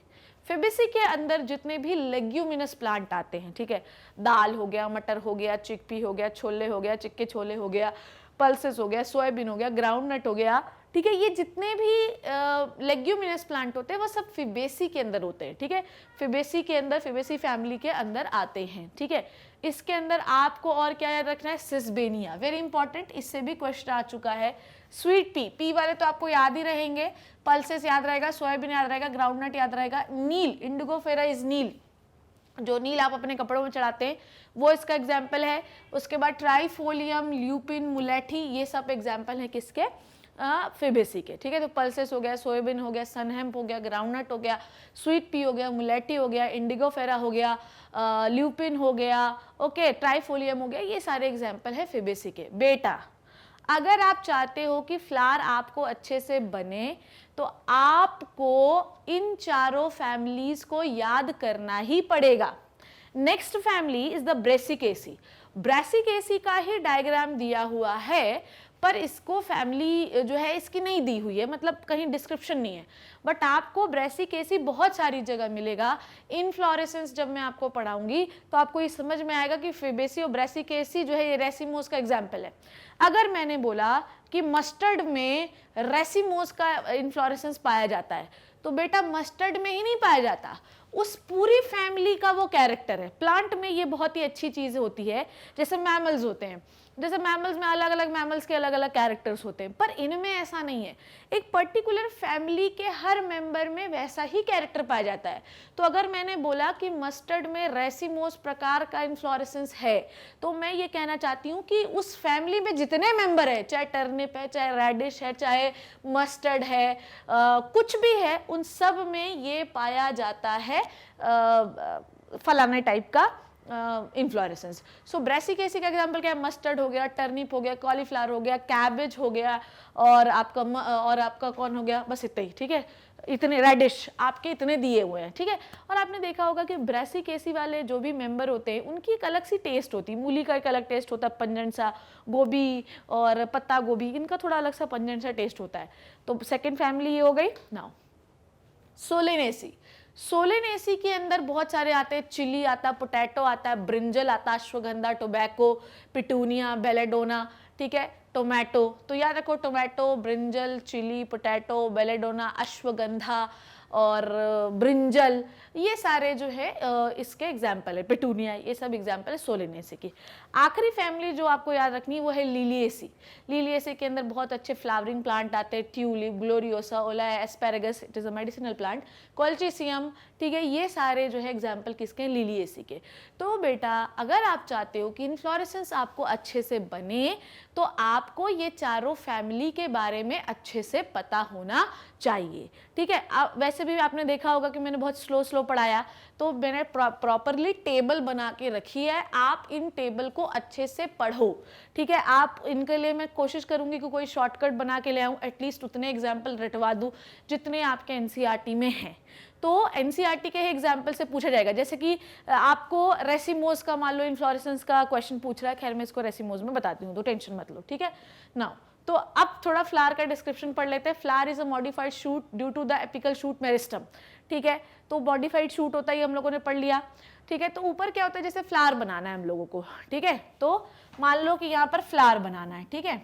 फिबेसी के अंदर जितने भी लेग्यूमिनस प्लांट आते हैं, ठीक है, दाल हो गया, मटर हो गया, चिकपी हो गया, छोले हो गया, चिक्के छोले हो गया, पल्सेस हो गया, सोयाबीन हो गया, ग्राउंड नट हो गया, ठीक है, ये जितने भी लेग्यूमिनस प्लांट होते हैं वो सब फिबेसी के अंदर होते हैं, ठीक है। फिबेसी के अंदर, फिबेसी फैमिली के अंदर आते हैं, ठीक है। इसके अंदर आपको और क्या याद रखना है, सिसबेनिया, वेरी इंपॉर्टेंट, इससे भी क्वेश्चन आ चुका है। स्वीट पी वाले तो आपको याद ही रहेंगे, पल्सेस याद रहेगा, सोयाबीन याद रहेगा, ग्राउंडनट याद रहेगा, नील, इंडिगोफेरा इज नील, जो नील आप अपने कपड़ों में चढ़ाते हैं वो इसका एग्जाम्पल है। उसके बाद ट्राइफोलियम, ल्यूपिन, मुलेठी, ये सब एग्जाम्पल है किसके, फेबेसी के। ठीक है, तो पल्सेस हो गया, सोयाबीन हो गया, सनहेम्प हो गया, ग्राउंडनट हो गया, स्वीट पी हो गया, मुलेटी हो गया, इंडिगो फेरा हो गया, ल्यूपिन हो गया, ओके, ट्राइफोलियम हो गया, ये सारे एग्जाम्पल है फेबेसी के। बेटा अगर आप चाहते हो कि फ्लावर आपको अच्छे से बने तो आपको इन चारों फैमिलीज को याद करना ही पड़ेगा। Next family is the Brassicaceae. Brassicaceae का ही डायग्राम दिया हुआ है, पर इसको फैमिली जो है इसकी नहीं दी हुई है, मतलब कहीं डिस्क्रिप्शन नहीं है, बट आपको ब्रेसिकेसी बहुत सारी जगह मिलेगा। इनफ्लोरेसेंस जब मैं आपको पढ़ाऊंगी तो आपको ये समझ में आएगा कि फेबेसी और ब्रेसिकेसी जो है ये रेसिमोस का एग्जाम्पल है। अगर मैंने बोला कि मस्टर्ड में रेसिमोस का इनफ्लोरेसेंस पाया जाता है, तो बेटा मस्टर्ड में ही नहीं पाया जाता, उस पूरी फैमिली का वो कैरेक्टर है। प्लांट में ये बहुत ही अच्छी चीज होती है, जैसे मैमल्स होते हैं, जैसे मैमल्स में अलग अलग मैमल्स के अलग अलग कैरेक्टर्स होते हैं, पर इनमें ऐसा नहीं है। एक पर्टिकुलर फैमिली के हर मेंबर में वैसा ही कैरेक्टर पाया जाता है। तो अगर मैंने बोला कि मस्टर्ड में रेसिमोस प्रकार का इन्फ्लोरेसेंस है, तो मैं ये कहना चाहती हूँ कि उस फैमिली में जितने मेंबर है, चाहे टर्निप है, चाहे रेडिश है, चाहे मस्टर्ड है, कुछ भी है, उन सब में ये पाया जाता है फलाने टाइप का इन्फ्लोरेसेंस। सो ब्रेसिकेसी का एग्जांपल क्या है, मस्टर्ड हो गया, टर्निप हो गया, कॉलीफ्लावर हो गया, कैबेज हो गया, और आपका कौन हो गया, बस इतना ही। ठीक है, इतने रेडिश आपके इतने दिए हुए हैं। ठीक है, और आपने देखा होगा कि ब्रेसिकेसी वाले जो भी मेंबर होते हैं उनकी एक अलग सी टेस्ट होती है। मूली का एक अलग टेस्ट होता है, पंजेंट सा, गोभी और पत्ता गोभी इनका थोड़ा अलग सा पंजेंट सा टेस्ट होता है। तो सेकेंड फैमिली ये हो गई। Now Solanaceae. सोलेनेसी के अंदर बहुत सारे आते हैं, चिली आता है, पोटैटो आता है, ब्रिंजल आता है, अश्वगंधा, टोबैको, पिटूनिया, बेलेडोना, ठीक है, टोमेटो। तो याद रखो, tomato, brinjal, chilli, potato, belladonna, ashwagandha और ब्रिंजल, ये सारे जो है इसके एग्जाम्पल है। पिटूनिया, ये सब एग्जाम्पल है सोलेनेसी की। आखिरी फैमिली जो आपको याद रखनी है वो है लिलिएसी। लिलिएसी के अंदर बहुत अच्छे फ्लावरिंग प्लांट आते हैं, ट्यूलिप, ग्लोरियोसा, ओला, asparagus, it is a medicinal plant, colchicum, ठीक है, ये सारे जो है एग्जाम्पल किसके हैं, लिलिएसी के। तो बेटा अगर आप चाहते हो कि इन्फ्लोरेसेंस आपको अच्छे से बने तो आपको ये चारों फैमिली के बारे में अच्छे से पता होना चाहिए। ठीक है, वैसे भी आपने देखा होगा कि मैंने बहुत स्लो पढ़ाया, तो मैंने प्रॉपरली टेबल बना के रखी है, आप इन टेबल को अच्छे से पढ़ो। ठीक है, आप इनके लिए मैं कोशिश करूंगी कि कोई शॉर्टकट बना के ले आऊं, एटलीस्ट उतने एग्जाम्पल रटवा दूं जितने आपके एनसीईआरटी में हैं। तो एनसीईआरटी के एग्जाम्पल से पूछा जाएगा, जैसे कि आपको रेसिमोस का मान लो इन्फ्लोरेसेंस का क्वेश्चन पूछ रहा है, खैर मैं इसको रेसिमोस में बताती हूँ, तो टेंशन मत लो। ठीक है, नाउ तो अब थोड़ा फ्लावर का डिस्क्रिप्शन पढ़ लेते हैं। Flower is a modified shoot due to the apical shoot meristem. ठीक है, तो मॉडिफाइड शूट होता है, हम लोगों ने पढ़ लिया। ठीक है, तो ऊपर क्या होता है, जैसे फ्लावर बनाना है हम लोगों को। ठीक है, तो मान लो कि यहाँ पर फ्लावर बनाना है। ठीक है,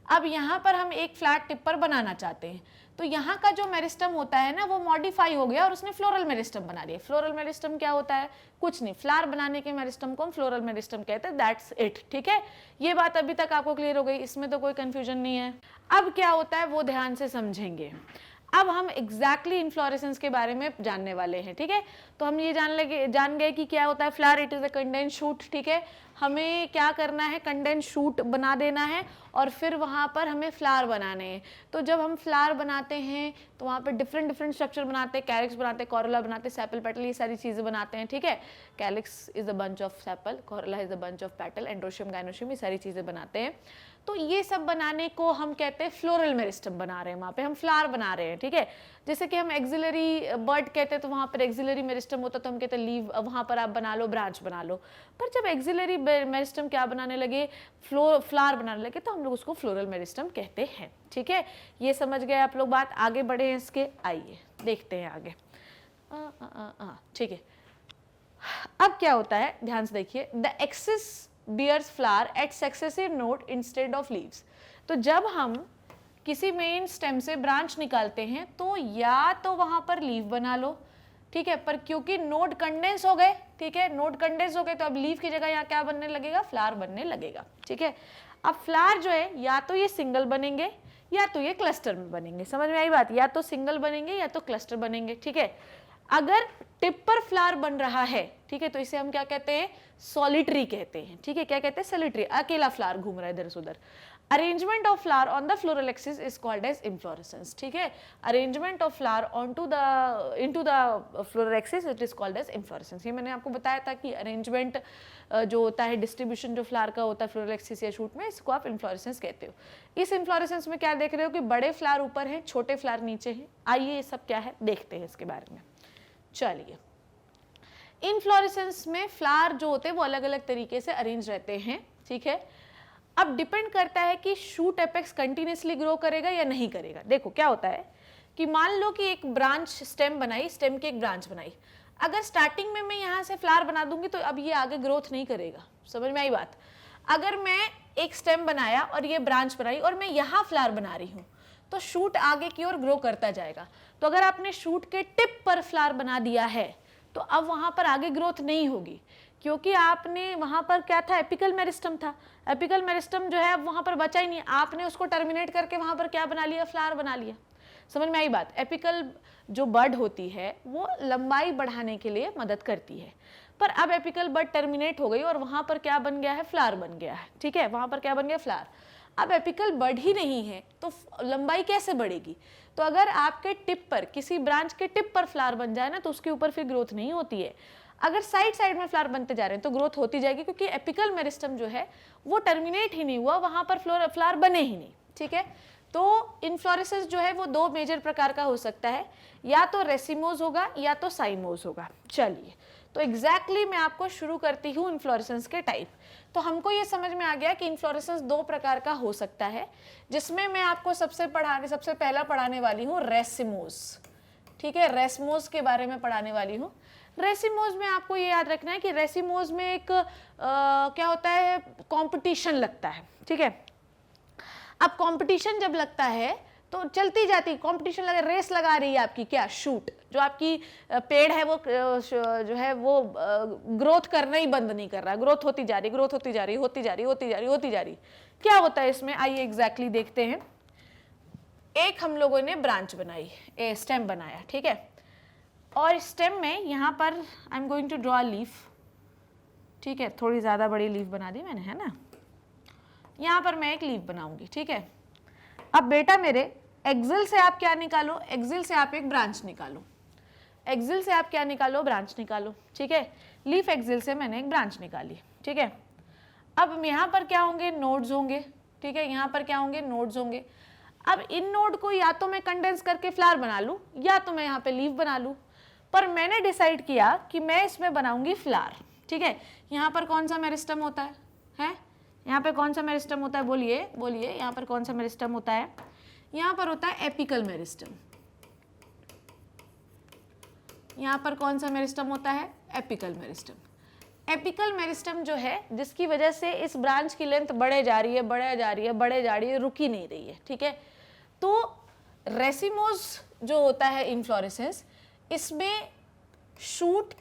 अब यहाँ पर हम एक फ्लैट टिपर बनाना चाहते हैं, तो यहाँ का जो मेरिस्टम होता है ना वो मॉडिफाई हो गया और उसने फ्लोरल मेरिस्टम बना दिया। फ्लोरल मेरिस्टम क्या होता है, कुछ नहीं, फ्लावर बनाने के मेरिस्टम को हम फ्लोरल मेरिस्टम कहते हैं, दैट्स इट। ठीक है, ये बात अभी तक आपको क्लियर हो गई, इसमें तो कोई कंफ्यूजन नहीं है। अब क्या होता है वो ध्यान से समझेंगे। अब हम एग्जैक्टली इन्फ्लोरेसेंस के बारे में जानने वाले हैं। ठीक है, तो हम ये जान गए कि क्या होता है flower, it is a condense shoot. ठीक है, हमें क्या करना है, कंडेंस शूट बना देना है और फिर वहाँ पर हमें फ्लावर बनाने हैं। तो जब हम फ्लावर बनाते हैं तो वहाँ पर डिफरेंट स्ट्रक्चर बनाते हैं, कैलिक्स बनाते हैं, कोरोला बनाते हैं, सेपल, पेटल, ये सारी चीज़ें बनाते हैं। ठीक है, calyx is a bunch of sepal, Corolla is a bunch of petal, androecium, gynoecium, ये सारी चीज़ें बनाते हैं। तो ये सब बनाने को हम कहते हैं फ्लोरल मेरिस्टम बना रहे हैं, वहाँ पे हम फ्लावर बना रहे हैं। ठीक है, जैसे कि हम एक्सिलरी बर्ड कहते हैं तो वहाँ पर एक्सिलरी मेरिस्टम होता है, तो हम कहते हैं लीव, वहाँ पर आप बना लो, ब्रांच बना लो। पर जब एक्सिलरी मेरिस्टम क्या बनाने लगे, फ्लावर बनाने लगे, तो हम लोग उसको फ्लोरल मेरिस्टम कहते हैं। ठीक है, ये समझ गए आप लोग बात, आगे बढ़े हैं इसके, आइए देखते हैं आगे। ठीक है, अब क्या होता है ध्यान से देखिए, the axis bears flower at successive node instead of leaves. तो जब हम किसी मेन स्टेम से ब्रांच निकालते हैं तो या तो वहां पर लीव बना लो, ठीक है, पर क्योंकि नोड कंडेंस हो गए, ठीक है, नोड कंडेंस हो गए तो अब लीव की जगह यहाँ क्या बनने लगेगा, फ्लावर बनने लगेगा। ठीक है, अब फ्लावर जो है या तो ये सिंगल बनेंगे या तो ये क्लस्टर में बनेंगे। समझ में आई बात, या तो सिंगल बनेंगे या तो क्लस्टर बनेंगे। ठीक है, अगर टिप पर फ्लावर बन रहा है, ठीक है, तो इसे हम क्या कहते हैं, सॉलिटरी कहते हैं, ठीक है, क्या कहते हैं, सॉलिटरी, अकेला फ्लावर घूम रहा है इधर से उधर। Arrangement of flower on the floral axis is called as inflorescence, ठीक है, arrangement of flower onto the into the floral axis it is called as inflorescence. ये मैंने आपको बताया था कि अरेंजमेंट जो होता है, डिस्ट्रीब्यूशन जो फ्लावर का होता है फ्लोरल एक्सिस या शूट में, इसको आप इन्फ्लोरेसेंस कहते हो। इस इन्फ्लोरेसेंस में क्या देख रहे हो कि बड़े फ्लावर ऊपर हैं, छोटे फ्लावर नीचे हैं। आइए ये सब क्या है देखते हैं इसके बारे में। चलिए, इन्फ्लोरेसेंस में फ्लावर जो होते हैं वो अलग अलग तरीके से अरेंज रहते हैं, ठीक है। अब डिपेंड करता है कि शूट एपेक्स कंटिन्यूसली ग्रो करेगा या नहीं करेगा। देखो क्या होता है कि मान लो कि एक ब्रांच स्टेम बनाई, स्टेम की एक ब्रांच बनाई, अगर स्टार्टिंग में मैं यहाँ से फ्लावर बना दूंगी तो अब ये आगे ग्रोथ नहीं करेगा, समझ में आई बात। अगर मैं एक स्टेम बनाया और ये ब्रांच बनाई और मैं यहाँ फ्लावर बना रही हूँ तो शूट आगे की ओर ग्रो करता जाएगा। तो अगर आपने शूट के टिप पर फ्लावर बना दिया है तो अब वहां पर आगे ग्रोथ नहीं होगी, क्योंकि आपने वहां पर क्या था, एपिकल मेरिस्टम था। एपिकल मेरिस्टम जो है अब वहां पर बचा ही नहीं, आपने उसको टर्मिनेट करके वहां पर क्या बना लिया, फ्लावर बना लिया। समझ में आई बात। एपिकल जो बड होती है वो लंबाई बढ़ाने के लिए मदद करती है, पर अब एपिकल बड टर्मिनेट हो गई और वहां पर क्या बन गया है, फ्लावर बन गया है, ठीक है, वहां पर क्या बन गया, फ्लावर। अब एपिकल बड ही नहीं है तो लंबाई कैसे बढ़ेगी। तो अगर आपके टिप पर, किसी ब्रांच के टिप पर फ्लावर बन जाए ना तो उसके ऊपर फिर ग्रोथ नहीं होती है। अगर साइड साइड में फ्लावर बनते जा रहे हैं तो ग्रोथ होती जाएगी, क्योंकि एपिकल मेरिस्टम जो है वो टर्मिनेट ही नहीं हुआ, वहां पर फ्लावर बने ही नहीं, ठीक है। तो इन्फ्लोरेसेंस जो है वो दो मेजर प्रकार का हो सकता है, या तो रेसिमोज होगा या तो साइमोज होगा। चलिए, तो एग्जैक्टली मैं आपको शुरू करती हूँ इन्फ्लोरेसेंस के टाइप। तो हमको ये समझ में आ गया कि इन्फ्लोरेसेंस दो प्रकार का हो सकता है, जिसमें मैं आपको सबसे पहला पढ़ाने वाली हूँ रेसिमोज, ठीक है, रेसिमोज के बारे में पढ़ाने वाली हूँ। रेसिमोज में आपको ये याद रखना है कि रेसिमोज में एक क्या होता है, कंपटीशन लगता है, ठीक है। अब कंपटीशन जब लगता है तो चलती जाती कंपटीशन लगा, रेस लगा रही है आपकी क्या, शूट, जो आपकी पेड़ है वो जो है वो ग्रोथ करना ही बंद नहीं कर रहा, ग्रोथ होती जा रही, ग्रोथ होती जा रही, होती जा रही, होती जा रही, होती जा रही। क्या होता है इसमें, आइए एग्जैक्टली देखते हैं। एक हम लोगों ने ब्रांच बनाई, स्टेम बनाया, ठीक है, और स्टेम में यहाँ पर I am going to draw leaf, ठीक है, थोड़ी ज़्यादा बड़ी लीफ बना दी मैंने, है ना। यहाँ पर मैं एक लीफ बनाऊंगी, ठीक है। अब बेटा मेरे एक्सिल से आप क्या निकालो, एक्सिल से आप एक ब्रांच निकालो, एक्सिल से आप क्या निकालो, ब्रांच निकालो, ठीक है। लीफ एक्सिल से मैंने एक ब्रांच निकाली, ठीक है। अब यहाँ पर क्या होंगे, नोड्स होंगे, ठीक है, यहाँ पर क्या होंगे, नोड्स होंगे। अब इन नोड को या तो मैं कंडेंस करके फ्लावर बना लूँ या तो मैं यहाँ पे लीफ बना लूँ, पर मैंने डिसाइड किया कि मैं इसमें बनाऊंगी फ्लावर, ठीक है। यहाँ पर कौन सा मेरिस्टम होता है? यहाँ पे कौन सा मेरिस्टम होता है, बोलिए बोलिए, यहाँ पर कौन सा मेरिस्टम होता है? यहाँ पर होता है एपिकल मेरिस्टम। यहाँ पर कौन सा मेरिस्टम होता है? Apical meristem. एपिकल मेरिस्टम जो है, जिसकी वजह से इस ब्रांच की लेंथ बढ़े जा रही है, बढ़े जा रही है, बढ़े जा रही है, रुकी नहीं रही है, ठीक है। तो रेसिमोज जो होता है इन्फ्लोरेसेंस, इसमें शूट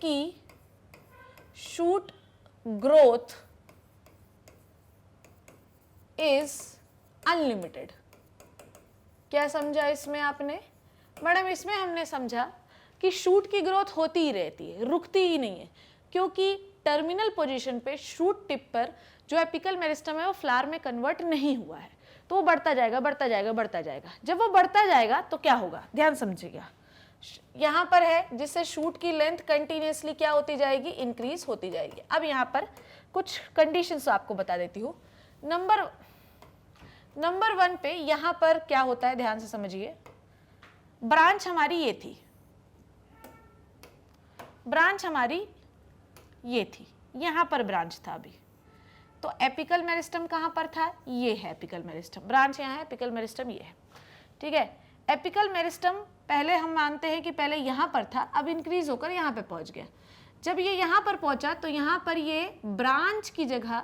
ग्रोथ इज अनलिमिटेड। क्या समझा इसमें आपने? मैडम इसमें हमने समझा कि शूट की ग्रोथ होती ही रहती है, रुकती ही नहीं है, क्योंकि टर्मिनल पोजीशन पे शूट टिप पर जो एपिकल मेरिस्टम है वो फ्लावर में कन्वर्ट नहीं हुआ है, तो वो बढ़ता जाएगा, बढ़ता जाएगा, बढ़ता जाएगा। जब वो बढ़ता जाएगा तो क्या होगा, ध्यान समझिएगा। यहाँ पर है जिससे शूट की लेंथ कंटिन्यूसली क्या होती जाएगी, इंक्रीज होती जाएगी। अब यहाँ पर कुछ कंडीशंस आपको बता देती हूँ। नंबर 1 पे यहाँ पर क्या होता है, ध्यान से समझिए। ब्रांच हमारी ये थी, ब्रांच हमारी ये थी, यहाँ पर ब्रांच था अभी, तो एपिकल मेरिस्टम कहाँ पर था? ये है एपिकल मेरिस्टम, ब्रांच यहाँ है, एपिकल मेरिस्टम ये है, ठीक है। एपिकल मेरिस्टम पहले हम मानते हैं कि पहले यहाँ पर था, अब इंक्रीज होकर यहाँ पे पहुँच गया। जब ये यहाँ पर पहुँचा तो यहाँ पर ये ब्रांच की जगह,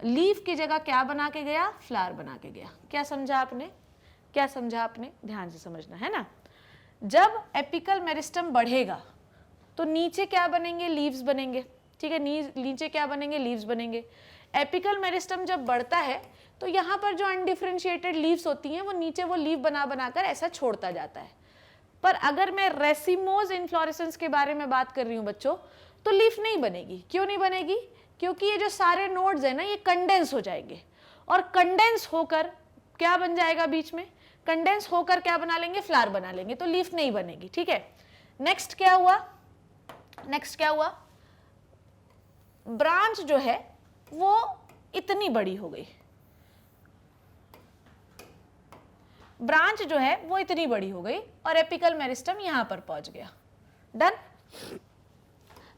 लीफ की जगह क्या बना के गया? फ्लावर बना के गया। क्या समझा आपने? क्या समझा आपने? ध्यान से समझना है ना। जब एपिकल मेरिस्टम बढ़ेगा तो नीचे क्या बनेंगे? लीव्स बनेंगे, ठीक है। नीचे क्या बनेंगे? लीव्स बनेंगे। एपिकल मेरिस्टम जब बढ़ता है तो यहाँ पर जो अनडिफरेंशिएटेड लीव्स होती हैं वो नीचे वो लीव बना बनाकर ऐसा छोड़ता जाता है। पर अगर मैं रेसिमोज इन्फ्लोरेसेंस के बारे में बात कर रही हूँ बच्चों, तो लीफ नहीं बनेगी। क्यों नहीं बनेगी? क्योंकि ये जो सारे नोड्स है ना, ये कंडेंस हो जाएंगे, और कंडेंस होकर क्या बन जाएगा बीच में? कंडेंस होकर क्या बना लेंगे? फ्लावर बना लेंगे, तो लीफ नहीं बनेगी। ठीक है, नेक्स्ट क्या हुआ? नेक्स्ट क्या हुआ? ब्रांच जो है वो इतनी बड़ी हो गई, ब्रांच जो है वो इतनी बड़ी हो गई, और एपिकल मेरिस्टम यहां पर पहुंच गया। डन।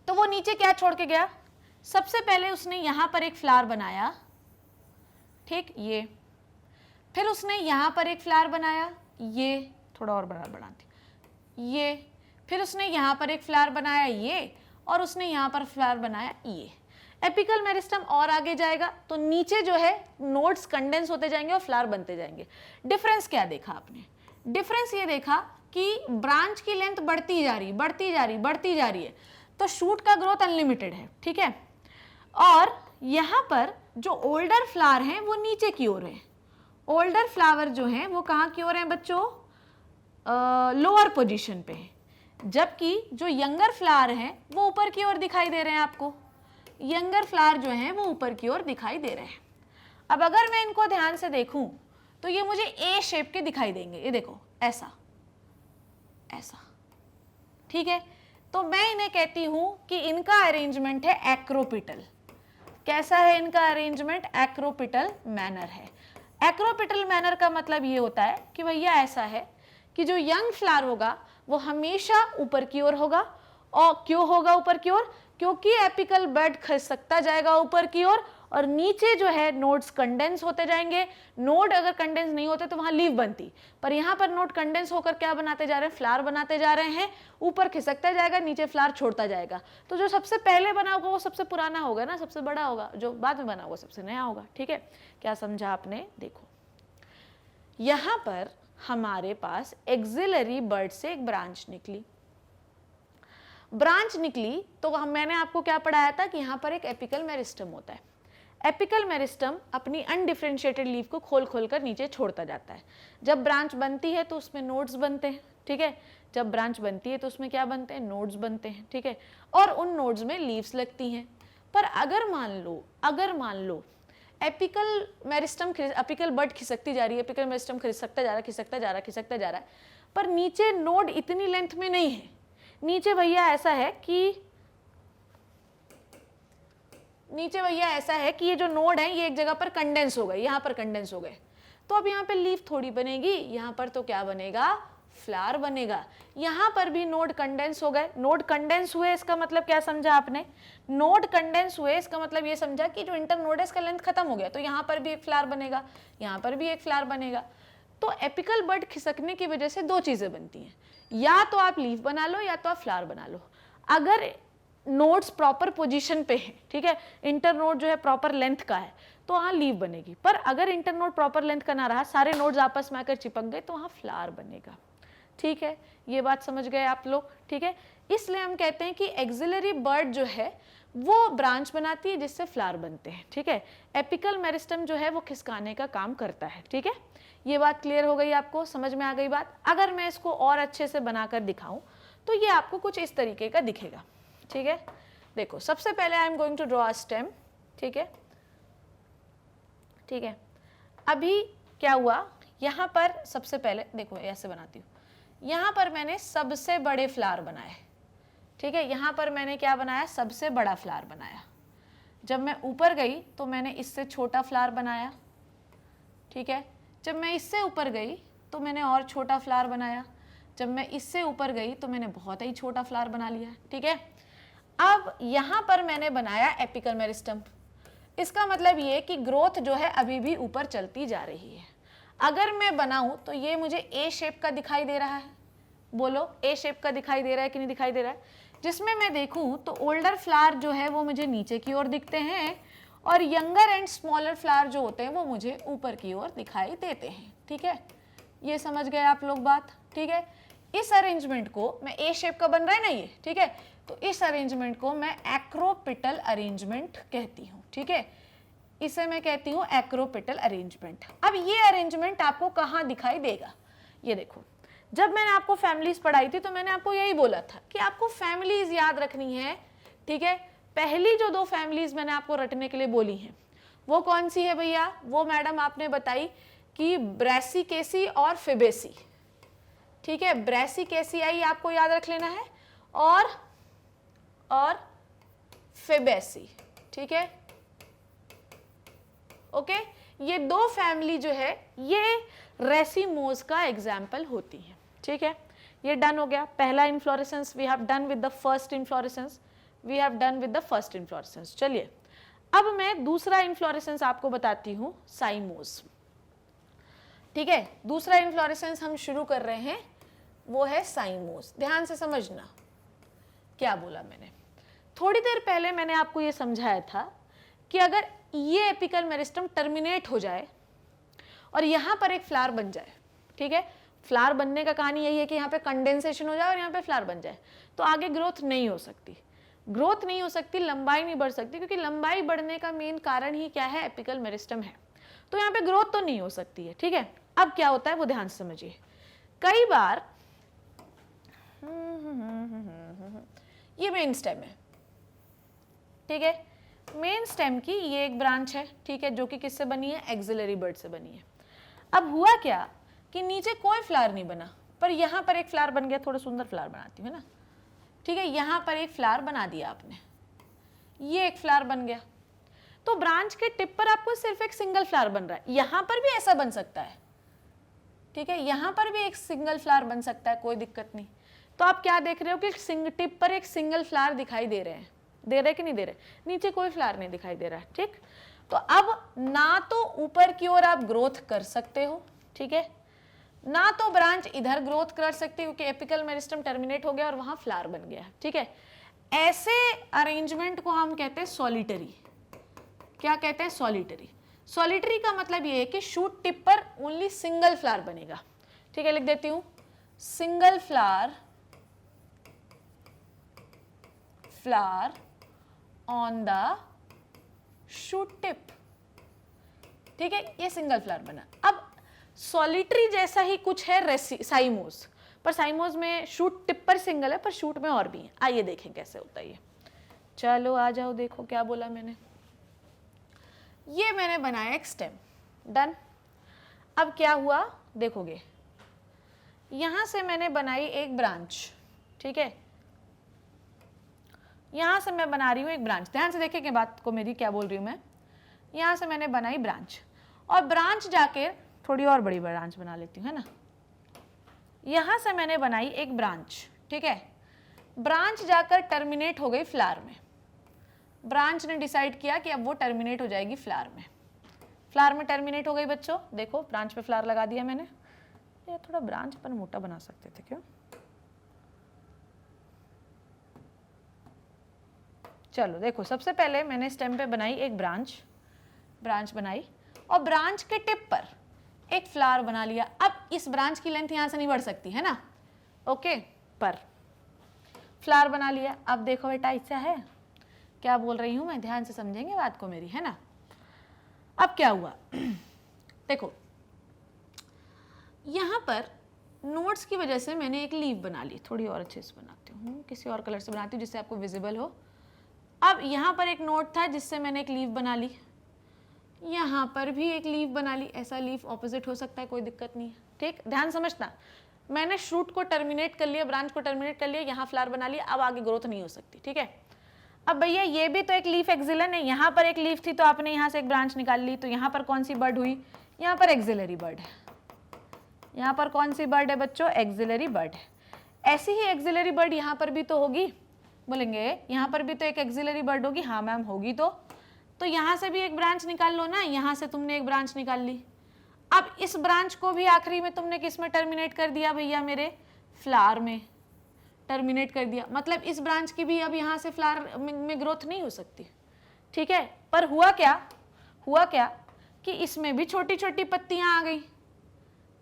तो वो नीचे क्या छोड़ के गया? सबसे पहले उसने यहां पर एक फ्लावर बनाया, ठीक, ये, फिर उसने यहां पर एक फ्लावर बनाया, ये थोड़ा और बढ़ाती, ये, फिर उसने यहां पर एक फ्लावर बनाया, ये, और उसने यहां पर फ्लावर बनाया, ये। एपिकल मेरिस्टम और आगे जाएगा तो नीचे जो है नोड्स कंडेंस होते जाएंगे और फ्लावर बनते जाएंगे। डिफरेंस क्या देखा आपने? डिफरेंस ये देखा कि ब्रांच की लेंथ बढ़ती जा रही, बढ़ती जा रही, बढ़ती जा रही है, तो शूट का ग्रोथ अनलिमिटेड है। ठीक है, और यहाँ पर जो ओल्डर फ्लावर हैं वो नीचे की ओर है। ओल्डर फ्लावर जो हैं वो कहाँ की ओर हैं बच्चों? लोअर पोजीशन पे है, जबकि जो यंगर फ्लावर हैं वो ऊपर की ओर दिखाई दे रहे हैं आपको। यंगर फ्लावर जो हैं वो ऊपर की ओर दिखाई दे रहे हैं। अब अगर मैं इनको ध्यान से देखूं तो ये मुझे ए शेप के दिखाई देंगे, ये देखो, ऐसा ऐसा। ठीक है, तो मैं इन्हें कहती हूं कि इनका अरेंजमेंट है एक्रोपिटल। कैसा है इनका अरेंजमेंट? एक्रोपिटल मैनर है। एक्रोपिटल मैनर का मतलब ये होता है कि भैया ऐसा है कि जो यंग फ्लावर होगा वो हमेशा ऊपर की ओर होगा। और क्यों होगा ऊपर की ओर? क्योंकि एपिकल बड खिसकता जाएगा ऊपर की ओर, और नीचे जो है नोड्स कंडेंस होते जाएंगे। नोड अगर कंडेंस नहीं होते तो वहां लीफ बनती, पर यहाँ पर नोड कंडेंस होकर क्या बनाते जा रहे हैं? फ्लावर बनाते जा रहे हैं। ऊपर खिसकता जाएगा, नीचे फ्लावर छोड़ता जाएगा। तो जो सबसे पहले बना होगा वो सबसे पुराना होगा ना, सबसे बड़ा होगा, जो बाद में बना होगा सबसे नया होगा। ठीक है, क्या समझा आपने? देखो, यहाँ पर हमारे पास एक्सिलरी बर्ड से एक ब्रांच निकली। ब्रांच निकली तो मैंने आपको क्या पढ़ाया था कि यहाँ पर एक एपिकल मेरिस्टम होता है। एपिकल मेरिस्टम अपनी अनडिफरेंशिएटेड लीफ को खोल खोल कर नीचे छोड़ता जाता है। जब ब्रांच बनती है तो उसमें नोड्स बनते हैं। ठीक है, जब ब्रांच बनती है तो उसमें क्या बनते हैं? नोड्स बनते हैं। ठीक है, और उन नोड्स में लीव्स लगती हैं। पर अगर मान लो एपिकल मेरिस्टम, एपिकल बड खिसकती जा रही है, एपिकल मेरिस्टम खिसकता जा रहा है, पर नीचे नोड इतनी लेंथ में नहीं है। नीचे भैया ऐसा है कि ये जो नोड है ये एक जगह पर कंडेंस हो गए, यहाँ पर कंडेंस हो गए, तो अब यहाँ पे लीफ थोड़ी बनेगी, यहाँ पर तो क्या बनेगा? फ्लावर बनेगा। यहाँ पर भी नोड कंडेंस हो गए। नोड कंडेंस हुए इसका मतलब क्या समझा आपने? नोड कंडेंस हुए इसका मतलब ये समझा कि जो इंटर नोड है इसका लेंथ खत्म हो गया, तो यहाँ पर भी एक फ्लावर बनेगा, यहाँ पर भी एक फ्लावर बनेगा। तो एपिकल बड खिसकने की वजह से दो चीजें बनती हैं, या तो आप लीफ बना लो या तो आप फ्लावर बना लो। अगर नोड्स प्रॉपर पोजीशन पे है, ठीक है, इंटर नोड जो है प्रॉपर लेंथ का है, तो वहाँ लीफ बनेगी। पर अगर इंटर नोड प्रॉपर लेंथ का ना रहा, सारे नोड्स आपस में आकर चिपक गए, तो वहाँ फ्लावर बनेगा। ठीक है, ये बात समझ गए आप लोग? ठीक है, इसलिए हम कहते हैं कि एक्सिलरी बर्ड जो है वो ब्रांच बनाती है जिससे फ्लावर बनते हैं। ठीक है, एपिकल मेरिस्टम जो है वो खिसकाने का काम करता है। ठीक है, ये बात क्लियर हो गई आपको? समझ में आ गई बात? अगर मैं इसको और अच्छे से बनाकर दिखाऊं तो ये आपको कुछ इस तरीके का दिखेगा। ठीक है, देखो, सबसे पहले I am going to draw a stem. ठीक है, ठीक है, अभी क्या हुआ? यहाँ पर सबसे पहले देखो, ऐसे बनाती हूँ, यहाँ पर मैंने सबसे बड़े फ्लावर बनाए। ठीक है, यहाँ पर मैंने क्या बनाया? सबसे बड़ा फ्लावर बनाया। जब मैं ऊपर गई तो मैंने इससे छोटा फ्लावर बनाया। ठीक है, जब मैं इससे ऊपर गई तो मैंने और छोटा फ्लावर बनाया। जब मैं इससे ऊपर गई तो मैंने बहुत ही छोटा फ्लावर बना लिया। ठीक है, अब यहाँ पर मैंने बनाया एपिकल मेरिस्टम। इसका मतलब ये कि ग्रोथ जो है अभी भी ऊपर चलती जा रही है। अगर मैं बनाऊं तो ये मुझे ए शेप का दिखाई दे रहा है। बोलो, ए शेप का दिखाई दे रहा है कि नहीं दिखाई दे रहा है? जिसमें मैं देखूं तो ओल्डर फ्लावर जो है वो मुझे नीचे की ओर दिखते हैं, और यंगर एंड स्मॉलर फ्लावर जो होते हैं वो मुझे ऊपर की ओर दिखाई देते हैं। ठीक है, ये समझ गए आप लोग बात? ठीक है, इस अरेंजमेंट को मैं ए शेप का बन रहा है ना ये, ठीक है, तो इस अरेंजमेंट को मैं एक्रोपिटल अरेंजमेंट कहती हूँ। ठीक है, इसे मैं कहती हूँ एक्रोपिटल अरेंजमेंट। अब ये अरेंजमेंट आपको कहाँ दिखाई देगा? ये देखो, जब मैंने आपको फैमिलीज पढ़ाई थी तो मैंने आपको यही बोला था कि आपको फैमिलीज याद रखनी है, ठीक है। पहली जो 2 फैमिलीज मैंने आपको रटने के लिए बोली हैं वो कौन सी है भैया? वो मैडम आपने बताई कि ब्रैसिकेसी और फेबेसी, ठीक है। ब्रैसिकेसियाई आपको याद रख लेना है और फेबेसी, ठीक है, ओके। ये 2 फैमिली जो है ये रेसिमोज का एग्जाम्पल होती है, ठीक है। ये डन हो गया पहला inflorescence, we have done with the first inflorescence, we have done with the first inflorescence. चलिए अब मैं दूसरा इन्फ्लोरेसेंस आपको बताती हूँ, साइमोज, ठीक है। दूसरा इन्फ्लोरेसेंस हम शुरू कर रहे हैं, वो है साइमोज। ध्यान से समझना क्या बोला मैंने। थोड़ी देर पहले मैंने आपको ये समझाया था कि अगर ये एपिकल मेरिस्टम टर्मिनेट हो जाए और यहाँ पर एक फ्लावर बन जाए, ठीक है, फ्लावर बनने का कहानी यही है कि यहाँ पे कंडेंसेशन हो जाए और यहाँ पे फ्लावर बन जाए, तो आगे ग्रोथ नहीं हो सकती, ग्रोथ नहीं हो सकती, लंबाई नहीं बढ़ सकती, क्योंकि लंबाई बढ़ने का मेन कारण ही क्या है? एपिकल मेरिस्टम है। तो यहाँ पे ग्रोथ तो नहीं हो सकती है, ठीक है। अब क्या होता है वो ध्यान से समझिए। कई बार ये मेन स्टेम है, ठीक है, मेन स्टेम की ये एक ब्रांच है, ठीक है, जो कि किससे बनी है? एक्सिलरी बर्ड से बनी है। अब हुआ क्या कि नीचे कोई फ्लावर नहीं बना, पर यहाँ पर एक फ्लावर बन गया, थोड़ा सुंदर फ्लावर बनाती हूँ ना, ठीक है। यहाँ पर एक फ्लावर बना दिया आपने, ये एक फ्लावर बन गया, तो ब्रांच के टिप पर आपको सिर्फ एक सिंगल फ्लावर बन रहा है। यहाँ पर भी ऐसा बन सकता है, ठीक है, यहाँ पर भी एक सिंगल फ्लावर बन सकता है, कोई दिक्कत नहीं। तो आप क्या देख रहे हो कि टिप पर एक सिंगल फ्लावर दिखाई दे रहे हैं, दे रहे कि नहीं दे रहे? नीचे कोई फ्लावर नहीं दिखाई दे रहा है, ठीक। तो अब ना तो ऊपर की ओर आप ग्रोथ कर सकते हो, ठीक है, ना तो ब्रांच इधर ग्रोथ कर सकती है, क्योंकि एपिकल मेरिस्टम टर्मिनेट हो गया और वहां फ्लावर बन गया, ठीक है। ऐसे अरेंजमेंट को हम कहते हैं सॉलिटरी। क्या कहते हैं? सॉलिटरी। सॉलिटरी का मतलब ये है कि शूट टिप पर ओनली सिंगल फ्लावर बनेगा, ठीक है। लिख देती हूं, single flower on the shoot tip, ठीक है, ये सिंगल फ्लावर बना। अब सॉलिटरी जैसा ही कुछ है साइमोस, पर साइमोस में शूट टिप पर सिंगल है, पर शूट में और भी है। आइए देखें कैसे होता है ये। चलो आ जाओ, देखो क्या बोला मैंने। ये मैंने बनाया एक स्टेम, डन। अब क्या हुआ देखोगे, यहां से मैंने बनाई एक ब्रांच, ठीक है, यहां से मैं बना रही हूं एक ब्रांच। ध्यान से देखें कि बात को मेरी, क्या बोल रही हूं मैं। यहां से मैंने बनाई ब्रांच, और ब्रांच जाके थोड़ी और बड़ी ब्रांच बना लेती हूँ, है ना। यहां से मैंने बनाई एक ब्रांच, ठीक है, ब्रांच जाकर टर्मिनेट हो गई फ्लावर में। ब्रांच ने डिसाइड किया कि अब वो टर्मिनेट हो जाएगी फ्लावर में, फ्लावर में टर्मिनेट हो गई। बच्चों देखो, ब्रांच पे फ्लावर लगा दिया मैंने। ये थोड़ा ब्रांच पर मोटा बना सकते थे क्यों? चलो देखो, सबसे पहले मैंने स्टेम पे बनाई एक ब्रांच बनाई, और ब्रांच के टिप पर एक फ्लावर बना लिया। अब इस ब्रांच की लेंथ यहां से नहीं बढ़ सकती है ना, ओके, पर फ्लावर बना लिया। अब देखो बेटा, ऐसा है, क्या बोल रही हूं मैं, ध्यान से समझेंगे बात को मेरी, है ना। अब क्या हुआ देखो, यहां पर नोट्स की वजह से मैंने एक लीफ बना ली, थोड़ी और अच्छे से बनाती हूँ, किसी और कलर से बनाती हूँ जिससे आपको विजिबल हो। अब यहाँ पर एक नोट था जिससे मैंने एक लीफ बना ली, यहाँ पर भी एक लीफ बना ली। ऐसा लीफ ऑपोजिट हो सकता है, कोई दिक्कत नहीं है, ठीक। ध्यान समझना, मैंने शूट को टर्मिनेट कर लिया, ब्रांच को टर्मिनेट कर लिया, यहाँ फ्लावर बना लिया, अब आगे ग्रोथ नहीं हो सकती, ठीक है। अब भैया ये भी तो एक लीफ एक्सिलन है, यहाँ पर एक लीफ थी तो आपने यहाँ से एक ब्रांच निकाल ली, तो यहाँ पर कौन सी बर्ड हुई? यहाँ पर एक्सिलरी बर्ड है। यहाँ पर कौन सी बर्ड है बच्चों? एक्सिलरी बर्ड है। ऐसी ही एक्सिलरी बर्ड यहाँ पर भी तो होगी, बोलेंगे यहाँ पर भी तो एक एक्सिलरी बर्ड होगी। हाँ मैम होगी, तो यहाँ से भी एक ब्रांच निकाल लो ना, यहाँ से तुमने एक ब्रांच निकाल ली। अब इस ब्रांच को भी आखिरी में तुमने किस में टर्मिनेट कर दिया भैया? मेरे फ्लावर में टर्मिनेट कर दिया। मतलब इस ब्रांच की भी अब यहाँ से फ्लावर में ग्रोथ नहीं हो सकती, ठीक है। पर हुआ क्या कि इसमें भी छोटी छोटी पत्तियां आ गई।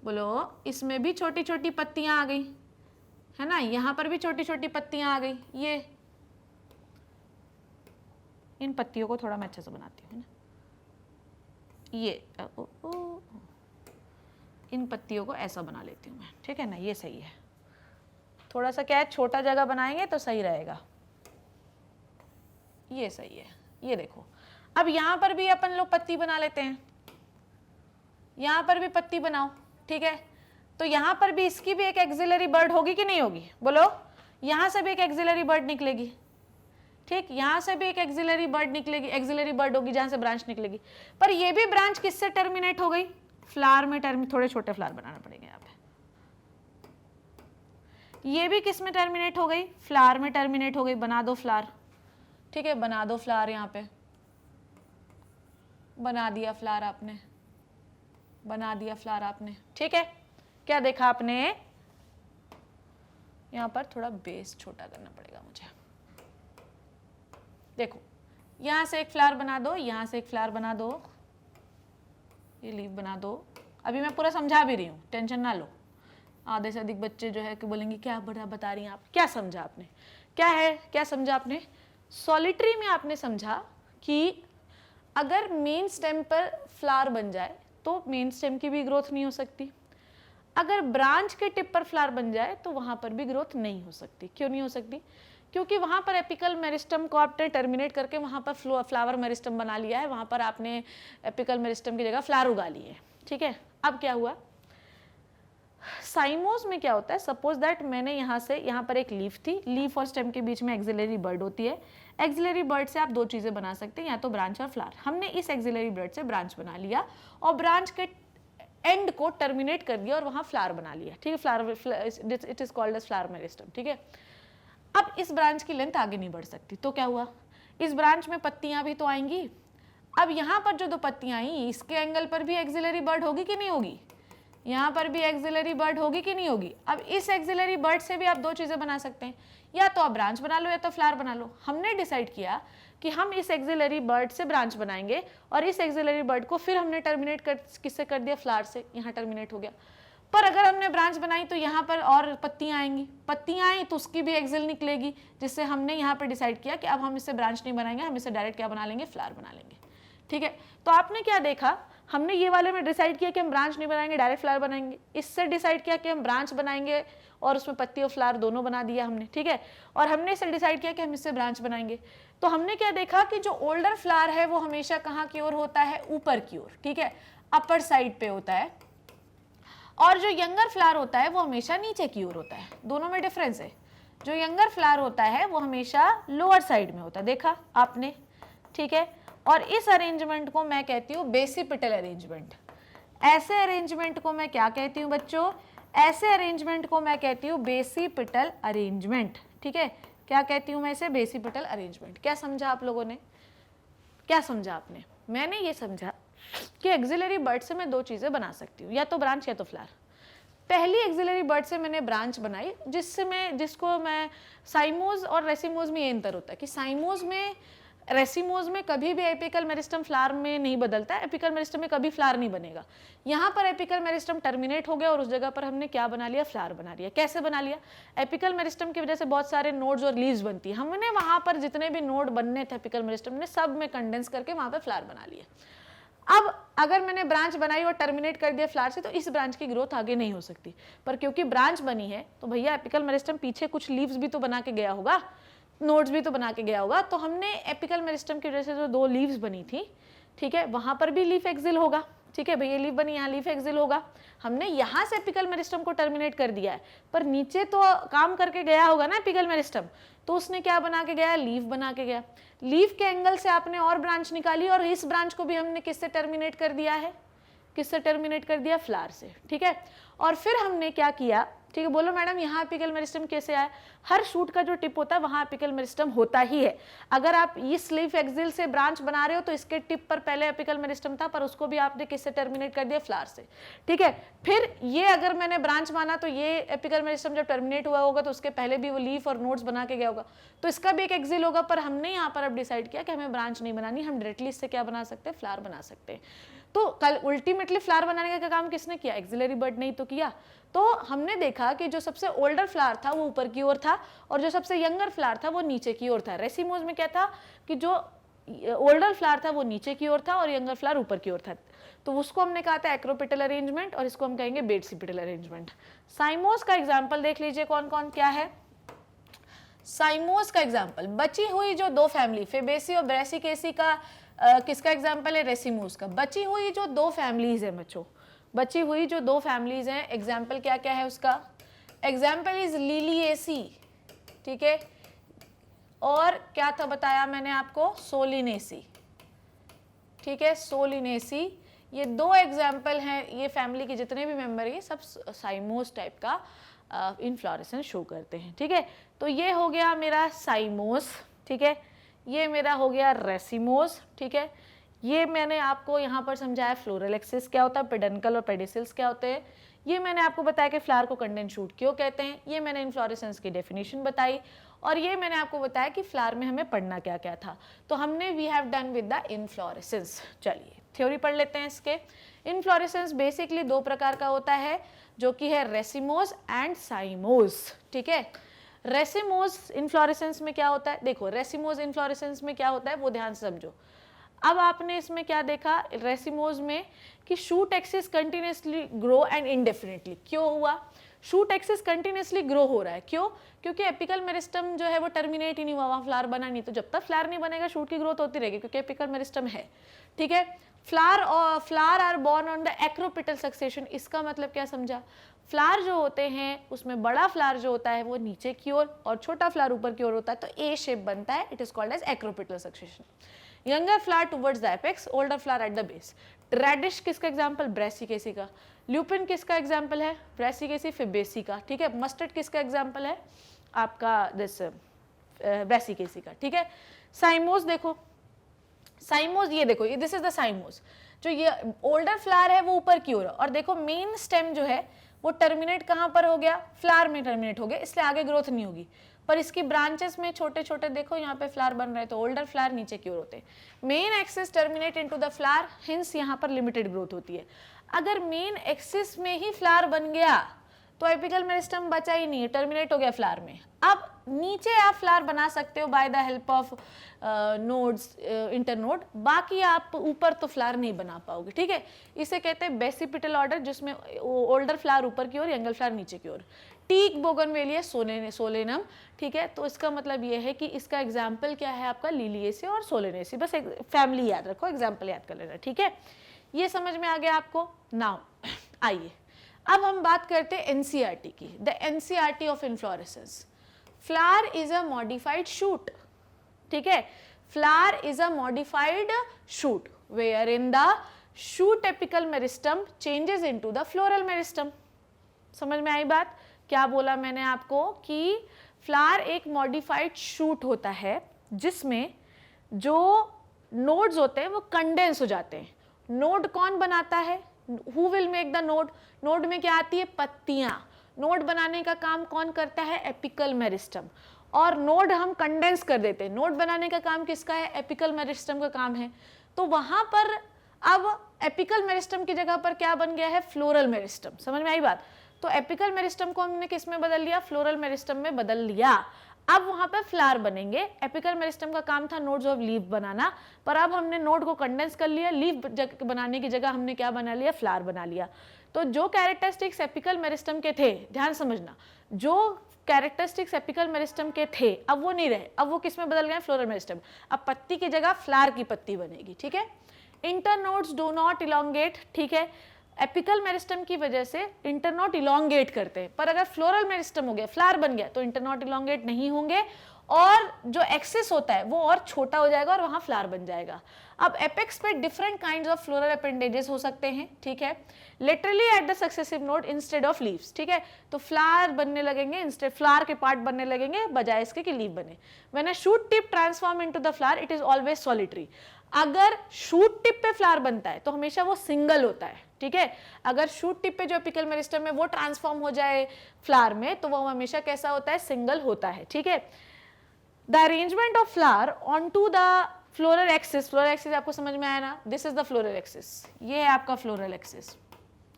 बोलो, इसमें भी छोटी छोटी पत्तियां आ गई, है ना। यहाँ पर भी छोटी छोटी पत्तियां आ गई। ये इन पत्तियों को थोड़ा मैं अच्छे से बनाती हूँ, है ना। ये इन पत्तियों को ऐसा बना लेती हूँ मैं, ठीक है ना, ये सही है। थोड़ा सा क्या है, छोटा जगह बनाएंगे तो सही रहेगा, ये सही है। ये देखो, अब यहाँ पर भी अपन लोग पत्ती बना लेते हैं, यहाँ पर भी पत्ती बनाओ, ठीक है। तो यहाँ पर भी इसकी भी एक एक्सिलरी बर्ड होगी कि नहीं होगी, बोलो। यहाँ से भी एक एक्सिलरी बर्ड निकलेगी, ठीक, यहाँ से भी एक एक्सिलरी बर्ड निकलेगी, एक्सिलरी बर्ड होगी जहाँ से ब्रांच निकलेगी। पर ये भी ब्रांच किससे टर्मिनेट हो गई, फ्लावर में थोड़े छोटे फ्लावर बनाना पड़ेंगे यहाँ पे। ये भी किस में टर्मिनेट हो गई, फ्लावर में टर्मिनेट हो गई, बना दो फ्लावर, ठीक है, बना दो फ्लावर, यहाँ पे बना दिया फ्लावर आपने, बना दिया फ्लावर आपने, ठीक है। क्या देखा आपने, यहाँ पर थोड़ा बेस छोटा करना पड़ेगा मुझे। देखो, यहाँ से एक फ्लावर बना दो, यहाँ से एक फ्लावर बना दो, ये लीफ बना दो। अभी मैं पूरा समझा भी रही हूँ, टेंशन ना लो। आधे से अधिक बच्चे जो है कि बोलेंगे क्या बता रही हैं आप, क्या समझा आपने, क्या है, क्या समझा आपने। सॉलिटरी में आपने समझा कि अगर मेन स्टेम पर फ्लावर बन जाए तो मेन स्टेम की भी ग्रोथ नहीं हो सकती, अगर ब्रांच के टिप पर फ्लावर बन जाए तो वहां पर भी ग्रोथ नहीं हो सकती। क्यों नहीं हो सकती, क्योंकि वहां पर एपिकल मेरिस्टम को आपने टर्मिनेट करके वहां पर फ्लावर मेरिस्टम बना लिया है, वहां पर आपने एपिकल मेरिस्टम की जगह फ्लावर उगा लिए है, ठीक है। अब क्या हुआ, साइमोस में क्या होता है, सपोज दैट मैंने यहाँ से, यहाँ पर एक लीफ थी, लीफ और स्टेम के बीच में एक्सिलरी बर्ड होती है। एक्सिलरी बर्ड से आप दो चीजें बना सकते हैं, या तो ब्रांच और फ्लावर। हमने इस एक्सिलरी बर्ड से ब्रांच बना लिया और ब्रांच के एंड को टर्मिनेट कर दिया और वहां फ्लावर बना लिया, ठीक है। Flower, it is called as flower meristem, ठीक है। अब इस ब्रांच की लेंथ आगे नहीं बढ़ सकती, तो क्या हुआ, इस ब्रांच में पत्तियां भी तो आएंगी। अब यहाँ पर जो दो पत्तियां आई, इसके एंगल पर भी एक्सिलरी बर्ड होगी कि नहीं होगी, यहाँ पर भी एक्सिलरी बर्ड होगी कि नहीं होगी। अब इस एक्सिलरी बर्ड से भी आप दो चीजें बना सकते हैं, या तो आप ब्रांच बना लो या तो फ्लावर बना लो। हमने डिसाइड किया कि हम इस एक्सिलरी बर्ड से ब्रांच बनाएंगे और इस एक्सिलरी बर्ड को फिर हमने टर्मिनेट किससे कर दिया, फ्लावर से, यहाँ टर्मिनेट हो गया। पर अगर हमने ब्रांच बनाई तो यहाँ पर और पत्तियां आएंगी, पत्तियां आई तो उसकी भी एक्सिल निकलेगी, जिससे हमने यहाँ पर डिसाइड किया कि अब हम इससे ब्रांच नहीं बनाएंगे, हम इसे डायरेक्ट क्या बना लेंगे, फ्लावर बना लेंगे, ठीक है। तो आपने क्या देखा, हमने ये वाले में डिसाइड किया कि हम ब्रांच नहीं बनाएंगे, डायरेक्ट फ्लावर बनाएंगे। इससे डिसाइड किया कि हम ब्रांच बनाएंगे और उसमें पत्ती और फ्लावर दोनों बना दिया हमने, ठीक है। और हमने इसे डिसाइड किया कि हम इससे ब्रांच बनाएंगे। तो हमने क्या देखा कि जो ओल्डर फ्लावर है वो हमेशा कहाँ की ओर होता है, ऊपर की ओर, ठीक है, अपर साइड पे होता है, और जो यंगर फ्लावर होता है वो हमेशा नीचे की ओर होता है। दोनों में डिफरेंस है, जो यंगर फ्लावर होता है वो हमेशा लोअर साइड में होता है, देखा आपने, ठीक है। और इस अरेंजमेंट को मैं कहती हूँ बेसिपिटल अरेंजमेंट। ऐसे अरेंजमेंट को मैं क्या कहती हूँ बच्चों, ऐसे अरेंजमेंट को मैं कहती हूँ बेसिपिटल अरेंजमेंट, ठीक है। क्या कहती हूँ मैं इसे, बेसिपिटल अरेंजमेंट। क्या समझा आप लोगों ने, क्या समझा आपने, मैंने ये समझा कि एक्सिलरी बर्ड से मैं दो चीजें बना सकती हूँ, या तो ब्रांच या तो फ्लावर। पहली एक्सिलरी बर्ड से मैंने ब्रांच बनाई, जिसको मैं साइमोज और रेसिमोज में ये अंतर होता है कि साइमोज में, रेसिमोज में कभी भी एपिकल मेरिस्टम फ्लावर में नहीं बदलता है, एपिकल मेरिस्टम में कभी फ्लावर नहीं बनेगा। यहाँ पर एपिकल मेरिस्टम टर्मिनेट हो गया और उस जगह पर हमने क्या बना लिया, फ्लावर बना लिया। कैसे बना लिया, एपिकल मेरिस्टम की वजह से बहुत सारे नोड्स और लीव्स बनती है, हमने वहां पर जितने भी नोड बनने थे एपिकल मेरिस्टम ने सब में कंडेंस करके वहां पर फ्लावर बना लिया। अब अगर मैंने ब्रांच बनाई और टर्मिनेट कर दिया फ्लावर से, तो इस ब्रांच की ग्रोथ आगे नहीं हो सकती। पर क्योंकि ब्रांच बनी है तो भैया एपिकल मेरिस्टम पीछे कुछ लीव्स भी तो बना के गया होगा, नोड्स भी तो बना के गया होगा। तो हमने एपिकल मेरिस्टम की वजह से जो दो लीव्स बनी थी, ठीक है, वहां पर भी लीफ एक्सिल होगा, ठीक है भैया, लीफ बनी, यहाँ लीफ एक्सिल होगा। हमने यहाँ से एपिकल मेरिस्टम को टर्मिनेट कर दिया है, पर नीचे तो काम करके गया होगा ना एपिकल मेरिस्टम, तो उसने क्या बना के गया, लीफ बना के गया। लीफ के एंगल से आपने और ब्रांच निकाली और इस ब्रांच को भी हमने किससे टर्मिनेट कर दिया है, किससे टर्मिनेट कर दिया, फ्लावर से, ठीक है। और फिर हमने क्या किया, ठीक है, बोलो मैडम यहाँ एपिकल मेरिस्टम कैसे आया। हर शूट का जो टिप होता है वहां एपिकल मेरिस्टम होता ही है। अगर आप इस लीफ एक्सिल से ब्रांच बना रहे हो तो इसके टिप पर पहले एपिकल मेरिस्टम था, पर उसको भी आपने किससे टर्मिनेट कर दिया, फ्लावर से, ठीक है। फिर ये अगर मैंने ब्रांच माना तो ये एपिकल मेरिस्टम जब टर्मिनेट हुआ होगा तो उसके पहले भी वो लीफ और नोड्स बना के गया होगा, तो इसका भी एक एक्सिल होगा। पर हमने यहाँ पर अब डिसाइड किया कि हमें ब्रांच नहीं बनानी, हम डायरेक्टली इससे क्या बना सकते हैं, फ्लावर बना सकते हैं। तो कल अल्टीमेटली फ्लावर बनाने का काम किसने किया, एक्सिलरी बर्ड ने ही तो किया। तो हमने देखा कि जो सबसे ओल्डर फ्लावर था वो ऊपर की ओर था और जो सबसे यंगर फ्लावर था वो नीचे की ओर था। रेसिमोज में क्या था कि जो ओल्डर फ्लावर था वो नीचे की ओर था और यंगर फ्लावर ऊपर की ओर था, तो उसको हमने कहा था एक्रोपेटल अरेंजमेंट और इसको हम कहेंगे बेसिपेटल अरेंजमेंट। साइमोस का एग्जाम्पल देख लीजिए कौन कौन क्या है। साइमोस का एग्जाम्पल, बची हुई जो दो फैमिली फेबेसी और ब्रेसिकेसी का किसका एग्जाम्पल है, रेसिमोस का। बची हुई जो दो फैमिलीज है बच्चों, बची हुई जो दो फैमिलीज हैं, एग्जाम्पल क्या क्या है उसका, एग्जाम्पल इज लिलिएसी, ठीक है, और क्या था बताया मैंने आपको, सोलिनेसी, ठीक है, सोलिनेसी। ये दो एग्जाम्पल हैं, ये फैमिली के जितने भी मेंबर हैं सब साइमोस टाइप का इनफ्लोरेसेंस शो करते हैं, ठीक है। तो ये हो गया मेरा साइमोस, ठीक है, ये मेरा हो गया रेसिमोस, ठीक है। ये मैंने आपको यहाँ पर समझाया फ्लोरल एक्सिस क्या होता है, पेडंकल और पेडिसिल्स क्या होते हैं। ये मैंने आपको बताया कि फ्लावर को कंडेंस शूट क्यों कहते हैं। ये मैंने इनफ्लोरेसेंस की डेफिनेशन बताई और ये मैंने आपको बताया कि फ्लावर में हमें पढ़ना क्या क्या था। तो हमने we have done with the inflorescence. चलिए थ्योरी पढ़ लेते हैं इसके। इनफ्लोरेसेंस बेसिकली दो प्रकार का होता है, जो कि है रेसिमोस एंड साइमोस, ठीक है। रेसिमोस इनफ्लोरेसेंस में क्या होता है, देखो रेसिमोस इनफ्लोरेसेंस में क्या होता है वो ध्यान से समझो। अब आपने इसमें क्या देखा रेसिमोस में कि shoot axis continuously grow and इंडेफिनिटली। क्यों हुआ, शूट एक्सिस कंटिन्यूसली ग्रो हो रहा है, क्यों, क्योंकि एपिकल मेरिस्टम जो है वो टर्मिनेट ही नहीं हुआ, वहाँ फ्लावर बना नहीं, तो जब तक फ्लावर नहीं बनेगा शूट की ग्रोथ होती रहेगी क्योंकि एपिकल मेरिस्टम है, ठीक है। Flower are born on the acropetal succession, इसका मतलब क्या समझा, फ्लावर जो होते हैं उसमें बड़ा फ्लावर जो होता है वो नीचे की ओर और छोटा फ्लावर ऊपर की ओर होता है, तो ए शेप बनता है, it is called as acropetal succession. Younger flower towards the apex, older flower at the base. Radish किसका एग्जाम्पल, ब्रेसिकेसी का। ल्यूपिन किसका एग्जाम्पल है, ब्रेसिकेसी फेबेसी का, ठीक है। मस्टर्ड किसका एग्जाम्पल है, आपका दिस ब्रेसिकेसी का, ठीक है। साइमोस देखो, साइमोस ये देखो, दिस इज द साइमोस, जो ये ओल्डर फ्लावर है वो ऊपर की ओर और देखो मेन स्टेम जो है वो टर्मिनेट कहाँ पर हो गया, फ्लावर में टर्मिनेट हो गया, इसलिए आगे ग्रोथ नहीं होगी। पर इसकी ब्रांचेस में छोटे छोटे देखो यहाँ पे फ्लावर बन रहे हैं, तो ओल्डर फ्लावर नीचे की ओर होते हैं। Main axis terminate into the flower, hints यहाँ पर लिमिटेड ग्रोथ होती है। अगर मेन एक्सिस में ही फ्लावर बन गया तो एपिकल मेरिस्टम बचा ही नहीं है, टर्मिनेट हो गया फ्लावर में। अब नीचे आप फ्लावर बना सकते हो by the help of nodes, internode, बाकी आप ऊपर तो फ्लावर नहीं बना पाओगे, ठीक है। इसे कहते हैं बेसिपिटल ऑर्डर, जिसमें ओल्डर फ्लावर ऊपर की ओर, यंगर फ्लावर नीचे की ओर। टीक बोगनवेलिया सोलेनम, ठीक है। तो इसका मतलब ये है कि इसका एग्जाम्पल क्या है आपका, लिलिएसी और सोलेनेसी। बस एक फैमिली याद रखो, एग्जाम्पल याद कर लेना, ठीक है। ये समझ में आ गया आपको। नाउ आइए अब हम बात करते हैं एनसीईआरटी की, the NCERT of inflorescence. Flower is a modified shoot, ठीक है। Flower is a modified shoot where in the shoot apical meristem changes into the floral meristem. समझ में आई बात, क्या बोला मैंने आपको कि फ्लावर एक मॉडिफाइड शूट होता है जिसमें जो नोड्स होते हैं वो कंडेंस हो जाते हैं। नोड कौन बनाता है, who will make the node, node में क्या आती है, पत्तियां। नोड बनाने का काम कौन करता है, एपिकल मेरिस्टम, और नोड हम कंडेंस कर देते हैं। नोड बनाने का काम किसका है, एपिकल मेरिस्टम का काम है। तो वहां पर अब एपिकल मेरिस्टम की जगह पर क्या बन गया है, फ्लोरल मेरिस्टम। समझ में आई बात। तो एपिकल मेरिस्टम को हमने किस में बदल लिया, फ्लोरल मेरिस्टम में बदल लिया। अब वहां पे फ्लावर बनेंगे। एपिकल मेरिस्टम का काम था नोड्स ऑफ लीफ बनाना, पर अब हमने नोड को कंडेंस कर लिया, लीफ बनाने की जगह हमने क्या बना लिया, फ्लावर बना लिया। तो जो कैरेक्टरिस्टिक्स एपिकल मेरिस्टम के थे, ध्यान समझना, जो कैरेक्टरिस्टिक्स एपिकल मेरिस्टम के थे अब वो नहीं रहे, अब वो किस में बदल गए, फ्लोरल मेरिस्टम। अब पत्ती की जगह फ्लावर की पत्ती बनेगी, ठीक है। इंटरनोड्स डू नॉट इलोंगेट, ठीक है। एपिकल मेरिस्टम की वजह से इंटरनोड इलोंगेट करते हैं, पर अगर फ्लोरल मेरिस्टम हो गया, फ्लावर बन गया, तो इंटरनोड इलोंगेट नहीं होंगे और जो एक्सिस होता है वो और छोटा हो जाएगा और वहां फ्लावर बन जाएगा। अब एपेक्स पे different kinds of floral appendages हो सकते हैं, ठीक है। Literally at the successive node instead of leaves, ठीक है। तो फ्लावर बनने लगेंगे, इंस्टेड फ्लावर के पार्ट बनने लगेंगे बजाय इसके कि लीफ बने। When a shoot tip transform into the flower it is always solitary. अगर शूट टिप पे फ्लावर बनता है तो हमेशा वो सिंगल होता है, ठीक है। अगर शूट टिप पे जो एपिकल मेरिस्टम है वो ट्रांसफॉर्म हो जाए फ्लावर में तो वो हमेशा कैसा होता है, सिंगल होता है, ठीक है। The arrangement of flower on to the floral axis, floral axis आपको समझ में आया ना, this is the floral axis, ये है आपका फ्लोरल एक्सिस,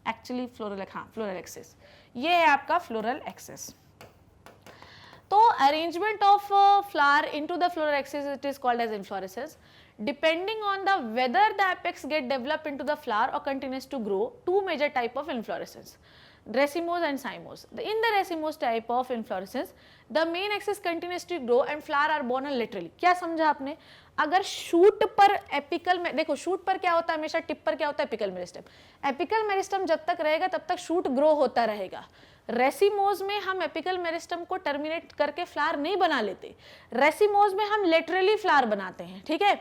एक्चुअली फ्लोरल, हाँ फ्लोरल एक्सिस, ये है आपका फ्लोरल एक्सिस। तो arrangement of flower into the floral axis it is called as inflorescence. Depending on the whether the apex get developed into the flower or continues to grow, two major type of inflorescence, racemose and cymose. In the racemose type of inflorescence, the main axis continues to grow and flower are born laterally. क्या समझा आपने? अगर शूट पर एपिकल में, देखो शूट पर क्या होता है हमेशा, टिप पर क्या होता है एपिकल मेरिस्टम. एपिकल मेरिस्टम जब तक रहेगा तब तक शूट ग्रो होता रहेगा. रेसिमोज में हम एपिकल मेरिस्टम को टर्मिनेट करके फ्लावर नहीं बना लेते, रेसिमोज में हम लेटरली फ्लावर बनाते हैं, ठीक है.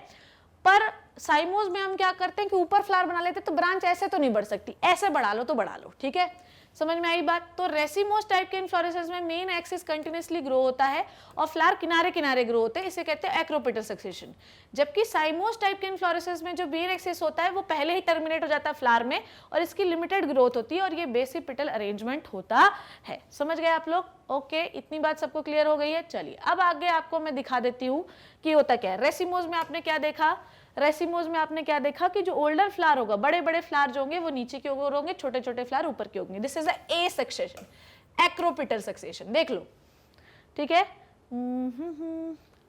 पर साइमोज में हम क्या करते हैं कि ऊपर फ्लावर बना लेते, तो ब्रांच ऐसे तो नहीं बढ़ सकती, ऐसे बढ़ा लो तो बढ़ा लो, ठीक है. समझ में आई बात. तो रेसिमोस टाइप के इन्फ्लोरेसेंस में मेन एक्सिस कंटिन्यूसली ग्रो होता है और फ्लावर किनारे किनारे ग्रो होते हैं, इसे कहते हैं एक्रोपिटल सक्सेशन. जबकि साइमोस टाइप के इन्फ्लोरेसेंस में जो मेन एक्सिस होता है वो पहले ही टर्मिनेट हो जाता है फ्लावर में और इसकी लिमिटेड ग्रोथ होती है और ये बेसिपिटल अरेंजमेंट होता है. समझ गए आप लोग? ओके, इतनी बात सबको क्लियर हो गई है. चलिए अब आगे आपको मैं दिखा देती हूँ कि होता क्या है. रेसिमोस में आपने क्या देखा, रेसिमोज में आपने क्या देखा कि जो ओल्डर फ्लावर होगा, बड़े बड़े फ्लावर जो होंगे वो नीचे के ऊपर होंगे, छोटे छोटे फ्लावर ऊपर के होंगे. This is a succession, acropetal succession. देख लो, ठीक है.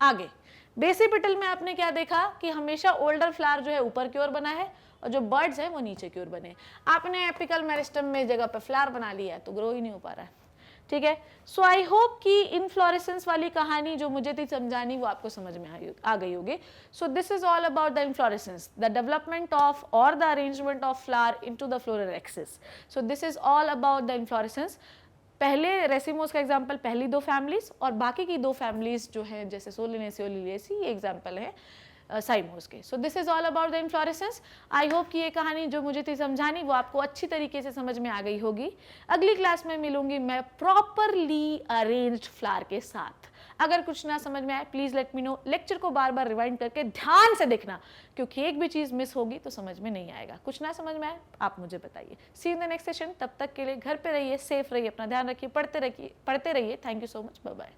आगे बेसिपिटल में आपने क्या देखा कि हमेशा ओल्डर फ्लावर जो है ऊपर की ओर बना है और जो बर्ड्स है वो नीचे की ओर बने. आपने एपिकल मेरिस्टम में जगह पे फ्लावर बना लिया है तो ग्रो ही नहीं हो पा रहा है, ठीक है. सो आई होप कि इनफ्लोरेसेंस वाली कहानी जो मुझे थी समझानी वो आपको समझ में आ गई होगी. So this is all about the inflorescence, the development of और the arrangement of flower into the floral axis. So this is all about the inflorescence. पहले रेसिमोस का एग्जाम्पल पहली दो फैमिलीज और बाकी की दो फैमिलीज जो है जैसे सोलिनेसी और लिलिएसी, ये एग्जाम्पल है साइमोस के. सो this is all about the inflorescence. I hope कि ये कहानी जो मुझे थी समझानी वो आपको अच्छी तरीके से समझ में आ गई होगी. अगली क्लास में मिलूंगी मैं प्रॉपरली अरेंज्ड फ्लावर के साथ. अगर कुछ ना समझ में आए please let me know. Lecture को बार बार रिवाइंड करके ध्यान से देखना, क्योंकि एक भी चीज मिस होगी तो समझ में नहीं आएगा. कुछ ना समझ में आए आप मुझे बताइए. सी इन द नेक्स्ट सेशन. तब तक के लिए घर पे रहिए, सेफ रहिए, अपना ध्यान रखिए, पढ़ते रहिए. Thank you so much. Bye bye.